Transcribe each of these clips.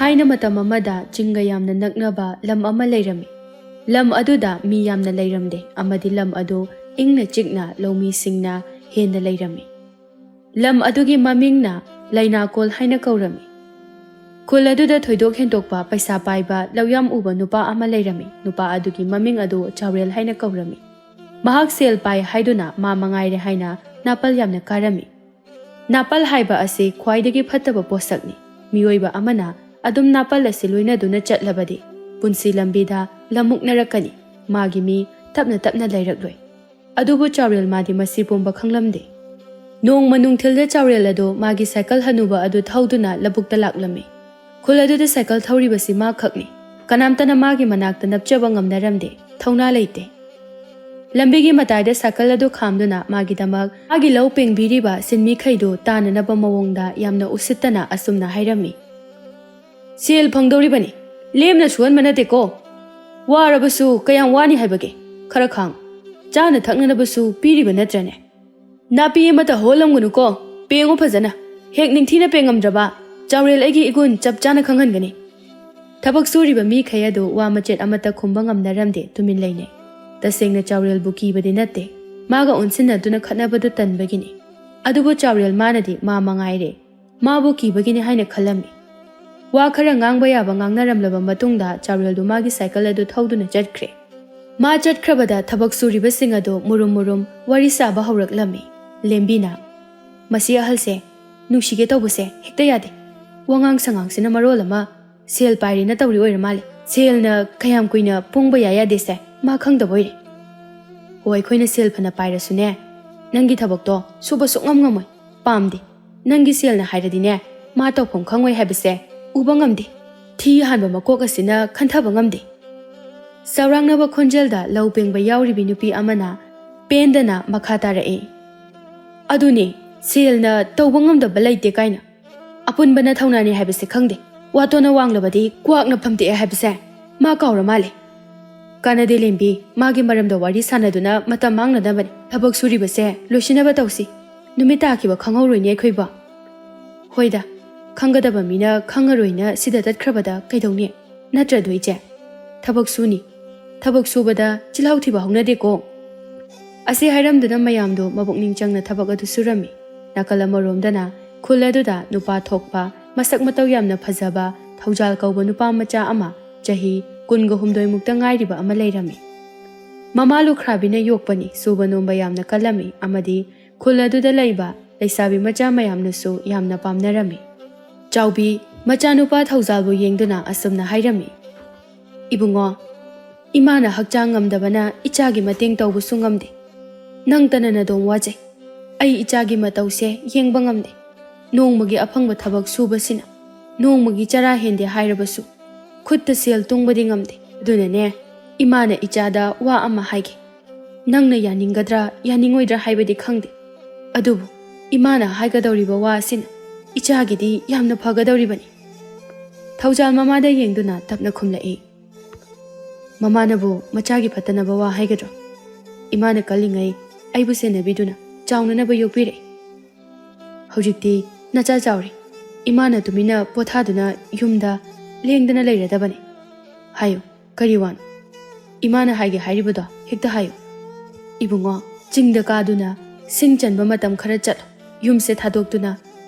ꯊꯥꯏꯅ ꯃꯇꯝ ꯑꯃꯗ ꯆꯤꯡꯒ ꯌꯥꯝꯅ ꯅꯛꯅꯕ ꯂꯝ ꯑꯃ ꯂꯩꯔꯝꯃꯤ꯫ ꯂꯝ ꯑꯗꯨꯗ ꯃꯤ ꯌꯥꯝꯅ ꯂꯩꯔꯝꯗꯦ ꯑꯃꯗꯤ ꯂꯝ ꯑꯗꯨ ꯏꯪꯅ ꯆꯤꯛꯅ ꯂꯧꯃꯤꯁꯤꯡꯅ ꯍꯦꯟꯅ ꯂꯩꯔꯝꯃꯤ꯫ ꯂꯝ ꯑꯗꯨꯒꯤ ꯃꯃꯤꯡꯅ ꯂꯩꯅꯥꯀꯣꯜ ꯍꯥꯏꯅ ꯀꯧꯔꯝꯃꯤ꯫ ꯈꯨꯜ ꯑꯗꯨꯗ ꯊꯣꯏꯗꯣꯛ ꯍꯦꯟꯗꯣꯛꯄ ꯄꯩꯁꯥ ꯄꯥꯏꯕ ꯂꯧꯌꯥꯝ ꯎꯕ ꯅꯨꯄꯥ ꯑꯃ ꯂꯩꯔꯝꯃꯤ꯫ ꯅꯨꯄꯥ ꯑꯗꯨꯒꯤ ꯃꯃꯤꯡ ꯑꯗු ꯆꯥꯎꯔꯦꯜ ꯍꯥꯏꯅ ꯀꯧꯔꯝꯃꯤ꯫ ꯃꯍꯥꯛ ꯁꯦꯜ ꯄꯥꯏ ꯍꯥꯏꯗꯨꯅ ꯃꯥ ꯃꯉꯥꯏꯔꯦ ꯍꯥꯏꯅ ꯅꯥꯄꯜ ꯌꯥꯝꯅ ꯀꯥꯔꯝꯃꯤ꯫ ꯅꯥꯄꯜ ꯍꯥꯏꯕ ꯑꯁꯤ ꯈ꯭ꯋꯥꯏꯗꯒꯤ ꯐꯠꯇꯕ ꯄꯣꯠꯁꯛꯅꯤ꯫ ꯃꯤꯑꯣꯏꯕ ꯑꯃꯅ ꯑꯗꯨꯝ ꯅꯥꯄꯜ ꯑꯁꯤ ꯂꯣꯏꯅꯗꯨꯅ ꯆꯠꯂꯕꯗꯤ ꯄꯨꯟꯁꯤ ꯂꯝꯕꯤꯗ ꯂꯝꯃꯨꯛꯅꯔꯛꯀꯅꯤ, ꯃꯥꯒꯤ ꯃꯤ ꯇꯞꯅ ꯇꯞꯅ ꯂꯩꯔꯛꯂꯣꯏ꯫ ꯑꯗꯨꯕꯨ ꯆꯥꯎꯔꯦꯜ ꯃꯥꯗꯤ ꯃꯁꯤ ꯄꯨꯝꯕ ꯈꯪꯂꯝꯗꯦ꯫ ꯅꯣꯡꯃ ꯅꯨꯡꯊꯤꯜꯗ ꯆꯥꯎꯔꯦꯜ ꯑꯗꯨ ꯃꯥꯒꯤ ꯁꯥꯏꯀꯜ ꯍꯅꯨꯕ ꯑꯗꯨ ꯊꯧꯗꯨꯅ ꯂꯧꯕꯨꯛꯇ ꯂꯥꯛꯂꯝꯃꯤ꯫ ꯈꯨꯜ ꯑꯗꯨꯗ ꯁꯥꯏꯀꯜ ꯊꯧꯔꯤꯕꯁꯤ ꯃꯥ ꯈꯛꯅꯤ꯫ ꯀꯅꯥꯝꯇꯅ ꯃꯥꯒꯤ ꯃꯅꯥꯛꯇ ꯅꯞꯆꯕ ꯉꯝꯅꯔꯝꯗꯦ, ꯊꯧꯅꯥ ꯂꯩꯇꯦ꯫ ꯂꯝꯕꯤꯒꯤ ꯃꯇꯥꯏꯗ ꯁꯥꯏꯀꯜ ꯑꯗꯨ ꯈꯥꯝꯗꯨꯅ ꯃꯥꯒꯤꯗꯃꯛ ꯃꯥꯒꯤ ꯂꯧ ꯄꯦꯡꯕꯤꯔꯤꯕ ꯁꯤꯟꯃꯤꯈꯩꯗꯨ ꯇꯥꯅꯅꯕ ꯃꯑꯣꯡꯗ ꯌꯥꯝꯅ ꯎꯁꯤꯠꯇꯅ ꯑꯁꯨꯝꯅ ꯍꯥꯏꯔꯝꯃꯤ: "ꯁꯦꯜ ꯐꯪꯗꯧꯔꯤꯕꯅꯤ, ꯂꯦꯝꯅ ꯁꯨꯍꯟꯕ ꯅꯠꯇꯦꯀꯣ꯫ ꯋꯥꯔꯕꯁꯨ ꯀꯌꯥꯝ ꯋꯥꯅꯤ ꯍꯥꯏꯕꯒꯦ, ꯈꯔ ꯈꯥꯡ꯫ ꯆꯥꯅ ꯊꯛꯅꯅꯕꯁꯨ ꯄꯤꯔꯤꯕ ꯅꯠꯇ꯭ꯔꯅꯦ? ꯅꯥꯄꯤ ꯑꯃꯠꯇ ꯍꯧꯍꯜꯂꯝꯒꯅꯨꯀꯣ, ꯄꯦꯡꯉꯨ ꯐꯖꯅ꯫ ꯍꯦꯛ ꯅꯤꯡꯊꯤꯅ ꯄꯦꯡꯉꯝꯗ꯭ꯔꯕ ꯆꯥꯎꯔꯦꯜ ꯑꯩꯒꯤ ꯏꯒꯨꯟ ꯆꯞ ꯆꯥꯅ ꯈꯪꯍꯟꯒꯅꯤ"꯫ ꯊꯕꯛ ꯁꯨꯔꯤꯕ ꯃꯤꯈꯩ ꯑꯗꯨ ꯋꯥ ꯃꯆꯦꯠ ꯑꯃꯠꯇ ꯈꯨꯝꯕ ꯉꯝꯅꯔꯝꯗꯦ, ꯇꯨꯃꯤꯟ ꯂꯩꯅꯩ꯫ ꯇꯁꯦꯡꯅ ꯆꯥꯎꯔꯦꯜꯕꯨ ꯀꯤꯕꯗꯤ ꯅꯠꯇꯦ, ꯃꯥꯒ ꯑꯣꯟꯁꯤꯟꯅꯗꯨꯅ ꯈꯠꯅꯕꯗꯨ ꯇꯟꯕꯒꯤꯅꯤ꯫ ꯑꯗꯨꯕꯨ ꯆꯥꯎꯔꯦꯜ ꯃꯥꯅꯗꯤ ꯃꯥ ꯃꯉꯥꯏꯔꯦ, ꯃꯥꯕꯨ ꯀꯤꯕꯒꯤꯅꯤ ꯍꯥꯏꯅ ꯈꯜꯂꯝꯃꯤ꯫ ꯋꯥ ꯈꯔ ꯉꯥꯡꯕ ꯌꯥꯕ ꯉꯥꯡꯅꯔꯝꯂꯕ ꯃꯇꯨꯡꯗ ꯆꯥꯎꯔꯦꯜꯗꯨ ꯃꯥꯒꯤ ꯁꯥꯏꯀꯜ ꯑꯗꯨ ꯊꯧꯗꯨꯅ ꯆꯠꯈ꯭ꯔꯦ꯫ ꯃꯥ ꯆꯠꯈ꯭ꯔꯕꯗ ꯊꯕꯛ ꯁꯨꯔꯤꯕꯁꯤꯡ ꯑꯗꯨ ꯃꯨꯔꯨꯝ ꯃꯨꯔꯨꯝ ꯋꯥꯔꯤ ꯁꯥꯕ ꯍꯧꯔꯛꯂꯝꯃꯤ꯫ ꯂꯦꯝꯕꯤꯅ "ꯃꯁꯤ ꯑꯍꯜꯁꯦ ꯅꯨꯡꯁꯤꯒꯦ ꯇꯧꯕꯁꯦ ꯍꯦꯛꯇ ꯌꯥꯗꯦ꯫ ꯋꯥꯉꯥꯡ ꯁꯉꯥꯡꯁꯤꯅ ꯃꯔꯣꯜ ꯑꯃ ꯁꯦꯜ ꯄꯥꯏꯔꯦꯅ ꯇꯧꯔꯤ ꯑꯣꯏꯔ ꯃꯥꯜꯂꯦ꯫ ꯁꯦꯜꯅ ꯀꯌꯥꯝ ꯀꯨꯏꯅ ꯄꯨꯡꯕ ꯌꯥꯗꯦꯁꯦ ꯃꯥ ꯈꯪꯗꯕꯣꯏꯔꯦ꯫ ꯍꯣ, ꯑꯩꯈꯣꯏꯅ ꯁꯦල් ꯐꯅ ꯄꯥꯏꯔꯁꯨꯅꯦ, ꯅꯪꯒꯤ ꯊꯕꯛꯇꯣ ꯁꯨꯕ ꯁꯨꯡꯉꯝ ꯉꯝꯃꯣꯏ, ꯄꯥꯝꯗꯦ꯫ ꯅꯪꯒꯤ ꯁꯦꯜꯅ ꯍꯥꯏꯔꯗꯤꯅꯦ, ꯃꯥ ꯇꯧꯐꯝ ꯈꯪꯉꯣꯏ ꯍꯥꯏꯕꯁꯦ ꯎꯕ ꯉꯝꯗꯦ꯫ ꯊꯤ ꯍꯥꯟꯕ ꯃꯀꯣꯛ ꯑꯁꯤꯅ ꯈꯟꯊꯕ ꯉꯝꯗꯦ"꯫ ꯆꯥꯎꯔꯥꯛꯅꯕ ꯈꯣꯟꯖꯦꯜꯗ ꯂꯧ ꯄꯦꯡꯕ ꯌꯥꯎꯔꯤꯕꯤ ꯅꯨꯄꯤ ꯑꯃꯅ ꯄꯦꯟꯗꯅ ꯃꯈꯥ ꯇꯥꯔꯛꯏ: "ꯑꯗꯨꯅꯦ, ꯁꯦꯜꯅ ꯇꯧꯕ ꯉꯝꯗꯕ ꯂꯩꯇꯦ ꯀꯥꯏꯅ꯫ ꯑꯄꯨꯟꯕꯅ ꯊꯧꯅꯥꯅꯤ ꯍꯥꯏꯕꯁꯦ ꯈꯪꯗꯦ꯫ ꯋꯥꯇꯣꯟꯅ ꯋꯥꯡꯂꯕꯗꯤ ꯀ꯭ꯋꯥꯛꯅ ꯐꯝꯇꯦꯛꯑꯦ ꯍꯥꯏꯕꯁꯦ ꯃꯥ ꯀꯥꯎꯔ ꯃꯥꯜꯂꯦ꯫ ꯀꯥꯟꯅꯗꯦ ꯂꯦꯝꯕꯤ, ꯃꯥꯒꯤ ꯃꯔꯝꯗ ꯋꯥꯔꯤ ꯁꯥꯟꯅꯗꯨꯅ ꯃꯇꯝ ꯃꯥꯡꯅꯗꯕꯅꯤ꯫ ꯊꯕꯛ ꯁꯨꯔꯤꯕꯁꯦ ꯂꯣꯏꯁꯤꯟꯅꯕ ꯇꯧꯁꯤ, ꯅꯨꯃꯤꯠ ꯇꯥꯈꯤꯕ ꯈꯪꯍꯧꯔꯣꯏꯅꯦ ꯑꯩꯈꯣꯏꯕꯣ"꯫ "ꯍꯣꯏꯗ, ꯈꯪꯒꯗꯕ ꯃꯤꯅ ꯈꯪꯉꯔꯣꯏꯅ ꯁꯤꯗ ꯇꯠꯈ꯭ꯔꯕꯗ ꯀꯩꯗꯧꯅꯤ? ꯅꯠꯇ꯭ꯔꯗꯣ ꯏꯆꯦ? ꯊꯕꯛ ꯁꯨꯅꯤ, ꯊꯕꯛ ꯁꯨꯕꯗ ꯆꯤꯜꯍꯥꯎ ꯊꯤꯕ ꯍꯧꯅꯗꯦꯀꯣ"꯫ ꯑꯁꯤ ꯍꯥꯏꯔꯝꯗꯨꯅ ꯃꯌꯥꯝꯗꯨ ꯃꯄꯨꯛꯅꯤꯡ ꯆꯪꯅ ꯊꯕꯛ ꯑꯗꯨ ꯁꯨꯔꯝꯃꯤ꯫ ꯅꯥꯀꯜ ꯑꯃꯔꯣꯝꯗꯅ ꯈꯨꯜ ꯑꯗꯨꯗ ꯅꯨꯄꯥ ꯊꯣꯛꯄ, ꯃꯁꯛ ꯃꯇꯧ ꯌꯥꯝꯅ ꯐꯖꯕ ꯊꯧꯖꯥꯜ ꯀꯧꯕ ꯅꯨꯄꯥ ꯃꯆꯥ ꯑꯃ ꯆꯍꯤ 19 ꯉꯥꯏꯔꯤꯕ ꯑꯃ ꯂꯩꯔꯝꯃꯤ꯫ ꯃꯃꯥ ꯂꯨꯈ꯭ꯔꯥꯕꯤꯅ ꯌꯣꯛꯄꯅꯤ, ꯁꯨꯕ ꯅꯣꯝꯕ ꯌꯥꯝꯅ ꯀꯜꯂꯝꯃꯤ ꯑꯃꯗꯤ ꯈꯨꯜ ꯑꯗꯨꯗ ꯂꯩꯕ ꯂꯩꯁꯥꯕꯤ ꯃꯆꯥ ꯃꯌꯥꯝꯅꯁꯨ ꯌꯥꯝꯅ ꯄꯥꯝꯅꯔꯝꯃꯤ꯫ ꯆꯥꯎꯕꯤ ꯃꯆꯥꯅꯨꯄꯥ ꯊꯧꯖꯥꯜꯕꯨ ꯌꯦꯡꯗꯨꯅ ꯑꯁꯨꯝꯅ ꯍꯥꯏꯔꯝꯃꯤ: "ꯏꯕꯨꯡꯉꯣ, ꯏꯃꯥꯅ ꯍꯛꯆꯥꯡ ꯉꯝꯗꯕꯅ ꯏꯆꯥꯒꯤ ꯃꯇꯦꯡ ꯇꯧꯕꯁꯨ ꯉꯝꯗꯦ꯫ ꯅꯪꯇꯅ ꯅꯗꯣꯝ ꯋꯥꯖꯩ꯫ ꯑꯩ ꯏꯆꯥꯒꯤ ꯃꯇꯧꯁꯦ ꯌꯦꯡꯕ ꯉꯝꯗꯦ꯫ ꯅꯣꯡꯃꯒꯤ ꯑꯐꯪꯕ ꯊꯕꯛ ꯁꯨꯕꯁꯤꯅ ꯅꯣꯡꯃꯒꯤ ꯆꯔꯥ ꯍꯦꯟꯗꯦ ꯍꯥꯏꯔꯕꯁꯨ ꯈꯨꯠꯇ ꯁꯦꯜ ꯇꯨꯡꯕꯗꯤ ꯉꯝꯗꯦ꯫ ꯑꯗꯨꯅꯅꯦ, ꯏꯃꯥꯅ ꯏꯆꯥꯗ ꯋꯥ ꯑꯃ ꯍꯥꯏꯒꯦ꯫ ꯅꯪꯅ ꯌꯥꯅꯤꯡꯒꯗ꯭ꯔꯥ ꯌꯥꯅꯤꯡꯉꯣꯏꯗ꯭ꯔꯥ ꯍꯥꯏꯕꯗꯤ ꯈꯪꯗꯦ, ꯑꯗꯨꯕꯨ ꯏꯃꯥꯅ ꯍꯥꯏꯒꯗꯧꯔꯤꯕ ꯋꯥ ꯑꯁꯤꯅ ꯏꯆꯥꯒꯤꯗꯤ ꯌꯥꯝꯅ ꯐꯒꯗꯧꯔꯤꯕꯅꯤ"꯫ ꯊꯧꯖꯥꯜ ꯃꯃꯥꯗ ꯌꯦꯡꯗꯨꯅ ꯇꯞꯅ ꯈꯨꯝꯂꯛꯏ: "ꯃꯃꯥꯅꯕꯨ ꯃꯆꯥꯒꯤ ꯐꯠꯇꯅꯕ ꯋꯥ ꯍꯥꯏꯒꯗ꯭ꯔꯣ? ꯏꯃꯥꯅ ꯀꯜꯂꯤꯉꯩ ꯑꯩꯕꯨ ꯁꯦꯟꯅꯕꯤꯗꯨꯅ ꯆꯥꯎꯅꯅꯕ ꯌꯣꯛꯄꯤꯔꯛꯏ꯫ ꯍꯧꯖꯤꯛꯇꯤ ꯅꯆꯥ ꯆꯥꯎꯔꯤ, ꯏꯃꯥꯅ ꯇꯨꯃꯤꯟꯅ ꯄꯣꯊꯥꯗꯨꯅ ꯌꯨꯝꯗ ꯂꯦꯡꯗꯅ ꯂꯩꯔꯗꯕꯅꯤ꯫ ꯍꯥꯏꯌꯨ, ꯀꯔꯤ ꯋꯥꯅꯣ? ꯏꯃꯥꯅ ꯍꯥꯏꯒꯦ ꯍꯥꯏꯔꯤꯕꯗꯣ ꯍꯦꯛꯇ ꯍꯥꯏꯌꯨ"꯫ "ꯏꯕꯨꯡꯉꯣ, ꯆꯤꯡꯗ ꯀꯥꯗꯨꯅ ꯁꯤꯡ ꯆꯟꯕ ꯃꯇꯝ ꯈꯔ ꯆꯠꯂꯣ꯫ ꯌꯨꯝꯁꯦ ꯊꯥꯗꯣꯛꯇꯨꯅ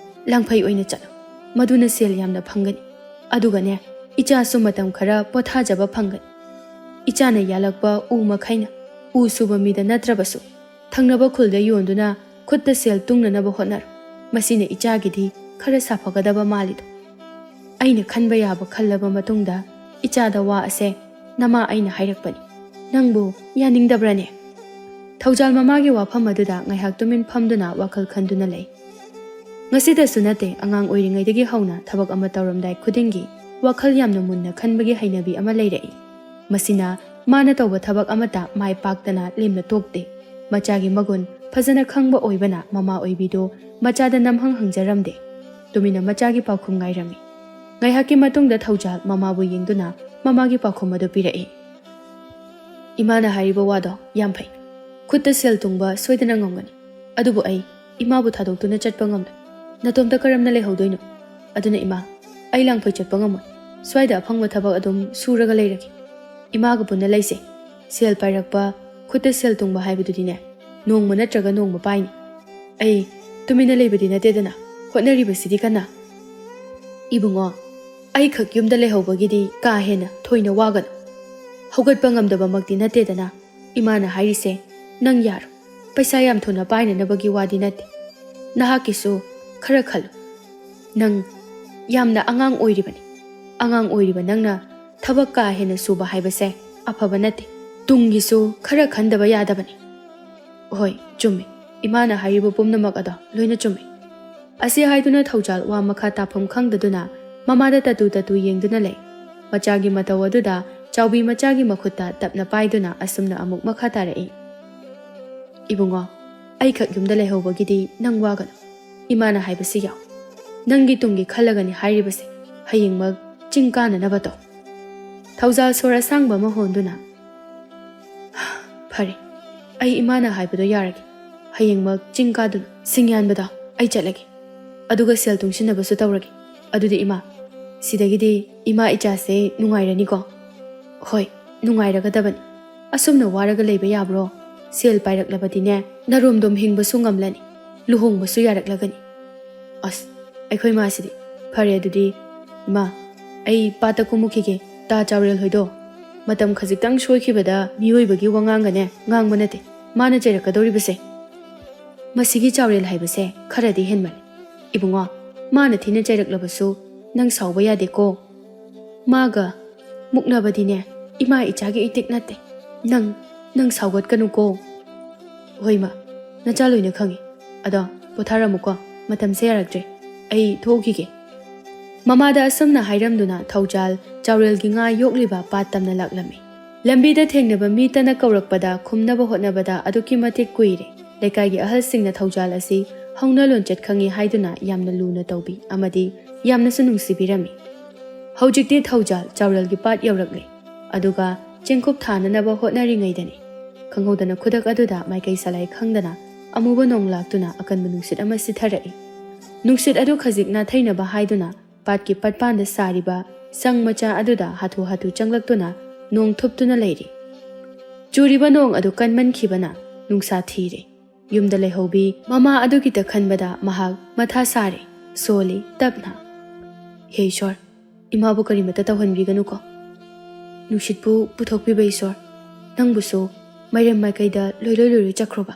ꯂꯪꯐꯩ ꯑꯣꯏꯅ ꯆꯠꯂꯣ, ꯃꯗꯨꯅ ꯁꯦꯜ ꯌꯥꯝꯅ ꯐꯪꯒꯅꯤ꯫ ꯑꯗꯨꯒꯅꯦ, ꯏꯆꯥꯁꯨ ꯃꯇꯝ ꯈꯔ ꯄꯣꯊꯥꯖꯕ ꯐꯪꯒꯅꯤ꯫ ꯏꯆꯥꯅ ꯌꯥꯜꯂꯛꯄ ꯎ ꯃꯈꯩꯅ ꯎ ꯁꯨꯕ ꯃꯤꯗ ꯅꯠꯇ꯭ꯔꯕꯁꯨ ꯊꯪꯅꯕ ꯈꯨꯜꯗ ꯌꯣꯟꯗꯨꯅ ꯈꯨꯠꯇ ꯁꯦꯜ ꯇꯨꯡꯅꯅꯕ ꯍꯣꯠꯅꯔꯣ꯫ ꯃꯁꯤꯅ ꯏꯆꯥꯒꯤꯗꯤ ꯈꯔ ꯁꯥꯐꯒꯗꯕ ꯃꯥꯜꯂꯤꯗꯣ꯫ ꯑꯩꯅ ꯈꯟꯕ ꯌꯥꯕ ꯈꯜꯂꯕ ꯃꯇꯨꯡꯗ ꯏꯆꯥꯗ ꯋꯥ ꯑꯁꯦ ꯅꯃꯥ ꯑꯩꯅ ꯍꯥꯏꯔꯛꯄꯅꯤ꯫ ꯅꯪꯕꯨ ꯌꯥꯅꯤꯡꯗꯕ꯭ꯔꯅꯦ"꯫ ꯊꯧꯖꯥꯜ ꯃꯃꯥꯒꯤ ꯋꯥꯐꯝ ꯑꯗꯨꯗ ꯉꯥꯏꯍꯥꯛ ꯇꯨꯃꯤꯟ ꯐꯝꯗꯨꯅ ꯋꯥꯈꯜ ꯈꯟꯗꯨꯅ ꯂꯩ꯫ ꯉꯁꯤꯗꯁꯨ ꯅꯠꯇꯦ, ꯑꯉꯥꯡ ꯑꯣꯏꯔꯤꯉꯩꯗꯒꯤ ꯍꯧꯅ ꯊꯕꯛ ꯑꯃ ꯇꯧꯔꯝꯗꯥꯏ ꯈꯨꯗꯤꯡꯒꯤ ꯋꯥꯈꯜ ꯌꯥꯝꯅ ꯃꯨꯟꯅ ꯈꯟꯕꯒꯤ ꯍꯩꯅꯕꯤ ꯑꯃ ꯂꯩꯔꯛꯏ꯫ ꯃꯁꯤꯅ ꯃꯥꯅ ꯇꯧꯕ ꯊꯕꯛ ꯑꯃꯠꯇ ꯃꯥꯏ パꯛꯇꯅ ꯂꯦꯝꯅ ꯇꯣꯛꯇꯦ꯫ ꯃꯆꯥꯒꯤ ꯃꯒꯨꯟ ꯐꯖꯅ ꯈꯪꯕ ꯑꯣꯏꯕꯅ ꯃꯃꯥ ꯑꯣꯏꯕꯤꯗꯨ ꯃꯆꯥꯗ ꯅꯝꯍꯪ ꯍꯪꯖꯔꯝꯗꯦ, ꯇꯨꯃꯤꯟꯅ ꯃꯆꯥꯒꯤ ꯄꯥꯎꯈꯨꯝ ꯉꯥꯏꯔꯝꯃꯤ꯫ ꯉꯥꯏꯍꯥꯛꯀꯤ ꯃꯇꯨꯡꯗ ꯊꯧꯖꯥꯜ ꯃꯃꯥꯕꯨ ꯌꯦꯡꯗꯨꯅ ꯃꯃꯥꯒꯤ ꯄꯥꯎꯈꯨꯝ ꯑꯗꯨ ꯄꯤꯔꯛꯏ: "ꯏꯃꯥꯅ ꯍꯥꯏꯔꯤꯕ ꯋꯥꯗꯣ ꯌꯥꯝ ꯐꯩ꯫ ꯈꯨꯠꯇ ꯁꯦꯜ ꯇꯨꯡꯕ ꯁꯣꯏꯗꯅ ꯉꯝꯒꯅꯤ꯫ ꯑꯗꯨꯕꯨ ꯑꯩ ꯏꯃꯥꯕꯨ ꯊꯥꯗꯣꯛꯇꯨꯅ ꯆꯠꯄ ꯉꯝꯂꯣꯏ꯫ ꯅꯇꯣꯝꯇ ꯀꯔꯝꯅ ꯂꯩꯍꯧꯗꯣꯏꯅꯣ? ꯑꯗꯨꯅ ꯏꯃꯥ, ꯑꯩ ꯂꯪꯐꯩ ꯆꯠꯄ ꯉꯝꯃꯣꯏ꯫ Swaida phangba thabak adum suraga leiragi. Imaga punna leise. Sel pairakpa khutta sel tungba haibadudine. Nongma natraga nongma paini. Ai tumina leibadi natedana. Hotnaribasidi kana. Ibungo ai khak yumda lehobagidi ka hena thoina wagan. Hogatpa ngamdaba makti natedana. Imana hairise nang yaro. Paisa yam thona paina nabagi wadi nate. Nahakisu khara khalu. Nang yamna angang oiribani. Angang oiriba nangna thabak ka hena suba haibase afaba nate. Tungisu khara khandaba yadabani. Hoi chumme. Imana hariba pumnamak ada loina chumme. Asi haiduna thaujal wa makha tapham khangdaduna mamada tatu yengduna le. Machagi mataw aduda chawbi machagi makhutta tapna paiduna asumna amuk makha tarai. Ibungo ai khak yumda lehobagidi nang wagan. Imana haibasi yaw. Nangi tungi khalagani haribase hayingmag chingkana nabato. Thaujal sora sangba mahonduna. Phare. Ai imana haibado yaragi. Hayingmag chingkaduna singyanbada ai chatlagi. Aduga sel tungsinnabasu tawragi. Adudi ima. Sidagidi ima ichase nungairani ko. Hoi, nungairagadabani. Asumna waraga leiba yabro. Sel pairaklabadine naromdom hingbasu ngamlani. Luhongbasu yaraklagani. As, aikhoi masidi. Phare adudi ima. Ai pata kumukige ta chawrel hoido. Matam khajitang soikhibada miyoibagi wangangane ngangbanate. Mana chairakadoribase. Masigi chawrel haibase kharadi henmali. Ibungo, mana thina chairaklabasu nang sauba yadeko. Maga muknabadine ima ichagi itik nate. Nang saugat kanuko. Hoima, nachaloina khangi. Ado potharamuko matam se yaraktre. Ai thokige. Mamada asamna hairamduna thaujal chawrelgi nga yokliba patamna laklami. Lambida thengnaba mi tana kaurakpada khumnaba hotnabada aduki matik kuire. Lekaigi ahalsingna thaujal asi hauna lonchet khangi haiduna yamna luna tawbi amadi yamna sunungsibirami. Haujikti thaujal chawrelgi pat yawrakle. Aduga chengkhup thananaba hotnaringaidani. Khanghodana khudak aduda maikai salai khangdana amuba nong laktuna akanba nungsit ama sitharai. Nungsit adu khajikna thainaba haiduna patki patpanda sariba sang macha aduda hatu changlaktuna nong thuptuna leiri. Churiba nong adu kanman khibana nungsa thire. Yumda lehobi mama adugita khanbada mahag matha sare soli tapna. Hey shor, imabu karimata tawhanbiganu ko. Nungshitbu puthokpiba isor. Nangbusu mayram maikaida loiloi chakroba.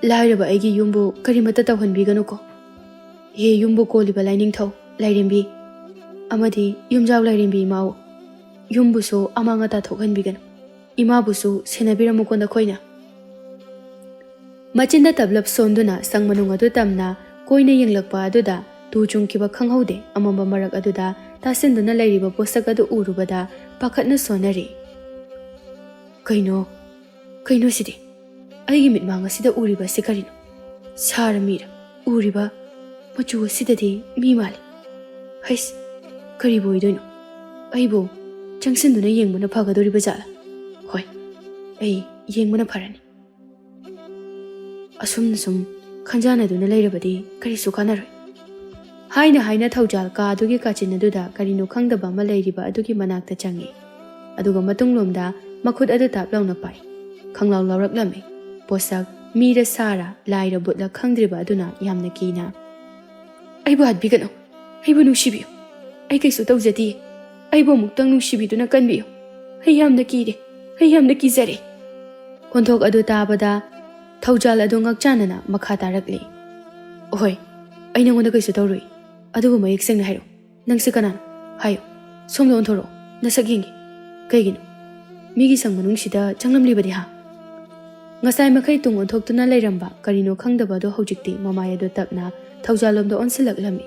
Lairaba aigi yumbu karimata tawhanbiganu ko. He yumbu koliba laining thaw lairimbi. Amadi yumjaw lairimbi imao. Yumbusu amangata thokhanbiganu. Imabusu senabiramukonda khoina. Machinda tablap sonduna sangmanung adu tamna koina yenglakpa aduda tu chungkiba khanghaude amamba marak aduda tasinduna lairiba posak adu urubada pakhatna sonari. Kaino sidi. Aigi mitmanga sida uriba sikarino. Saramira uriba machu sidadi mi mali. Hais karibo idoino. Aibo changsinduna yengmana phagadoriba jala. Hoi. Ai yengmana pharani. Asum khanjanaduna leirabadi karisu kanaroi. Haina thaujal ka adugi kachinnaduda karino khangdaba ma leiriba adugi manakta changi. Aduga matunglomda makhut adu taplawna pai. Khanglaw lawraklame. Posak mira sara laira butla khangdriba aduna yamna kina. Aibu hadbigano. Aibu nungsibiyo. Ai kaisu tawjati. Aibu muktang nungsibiduna kanbiyo. Ai yamna kire. Ai yamna kizare. Konthok adu tabada Thaujal adu ngakchanana makha tarakle. Ohoi, ai nangonda kaisu tawrui. Adugu mayek sengna hairo. Nangsi kanano. Hayo. Somda onthoro. Nasak yengi. Kaigino. Migi sangmanungsida changlamlibadi ha. Ngasai makai tung onthoktuna leiramba karino khangdaba do hojikti mamaya do tapna Thaujalomda onsilaklami.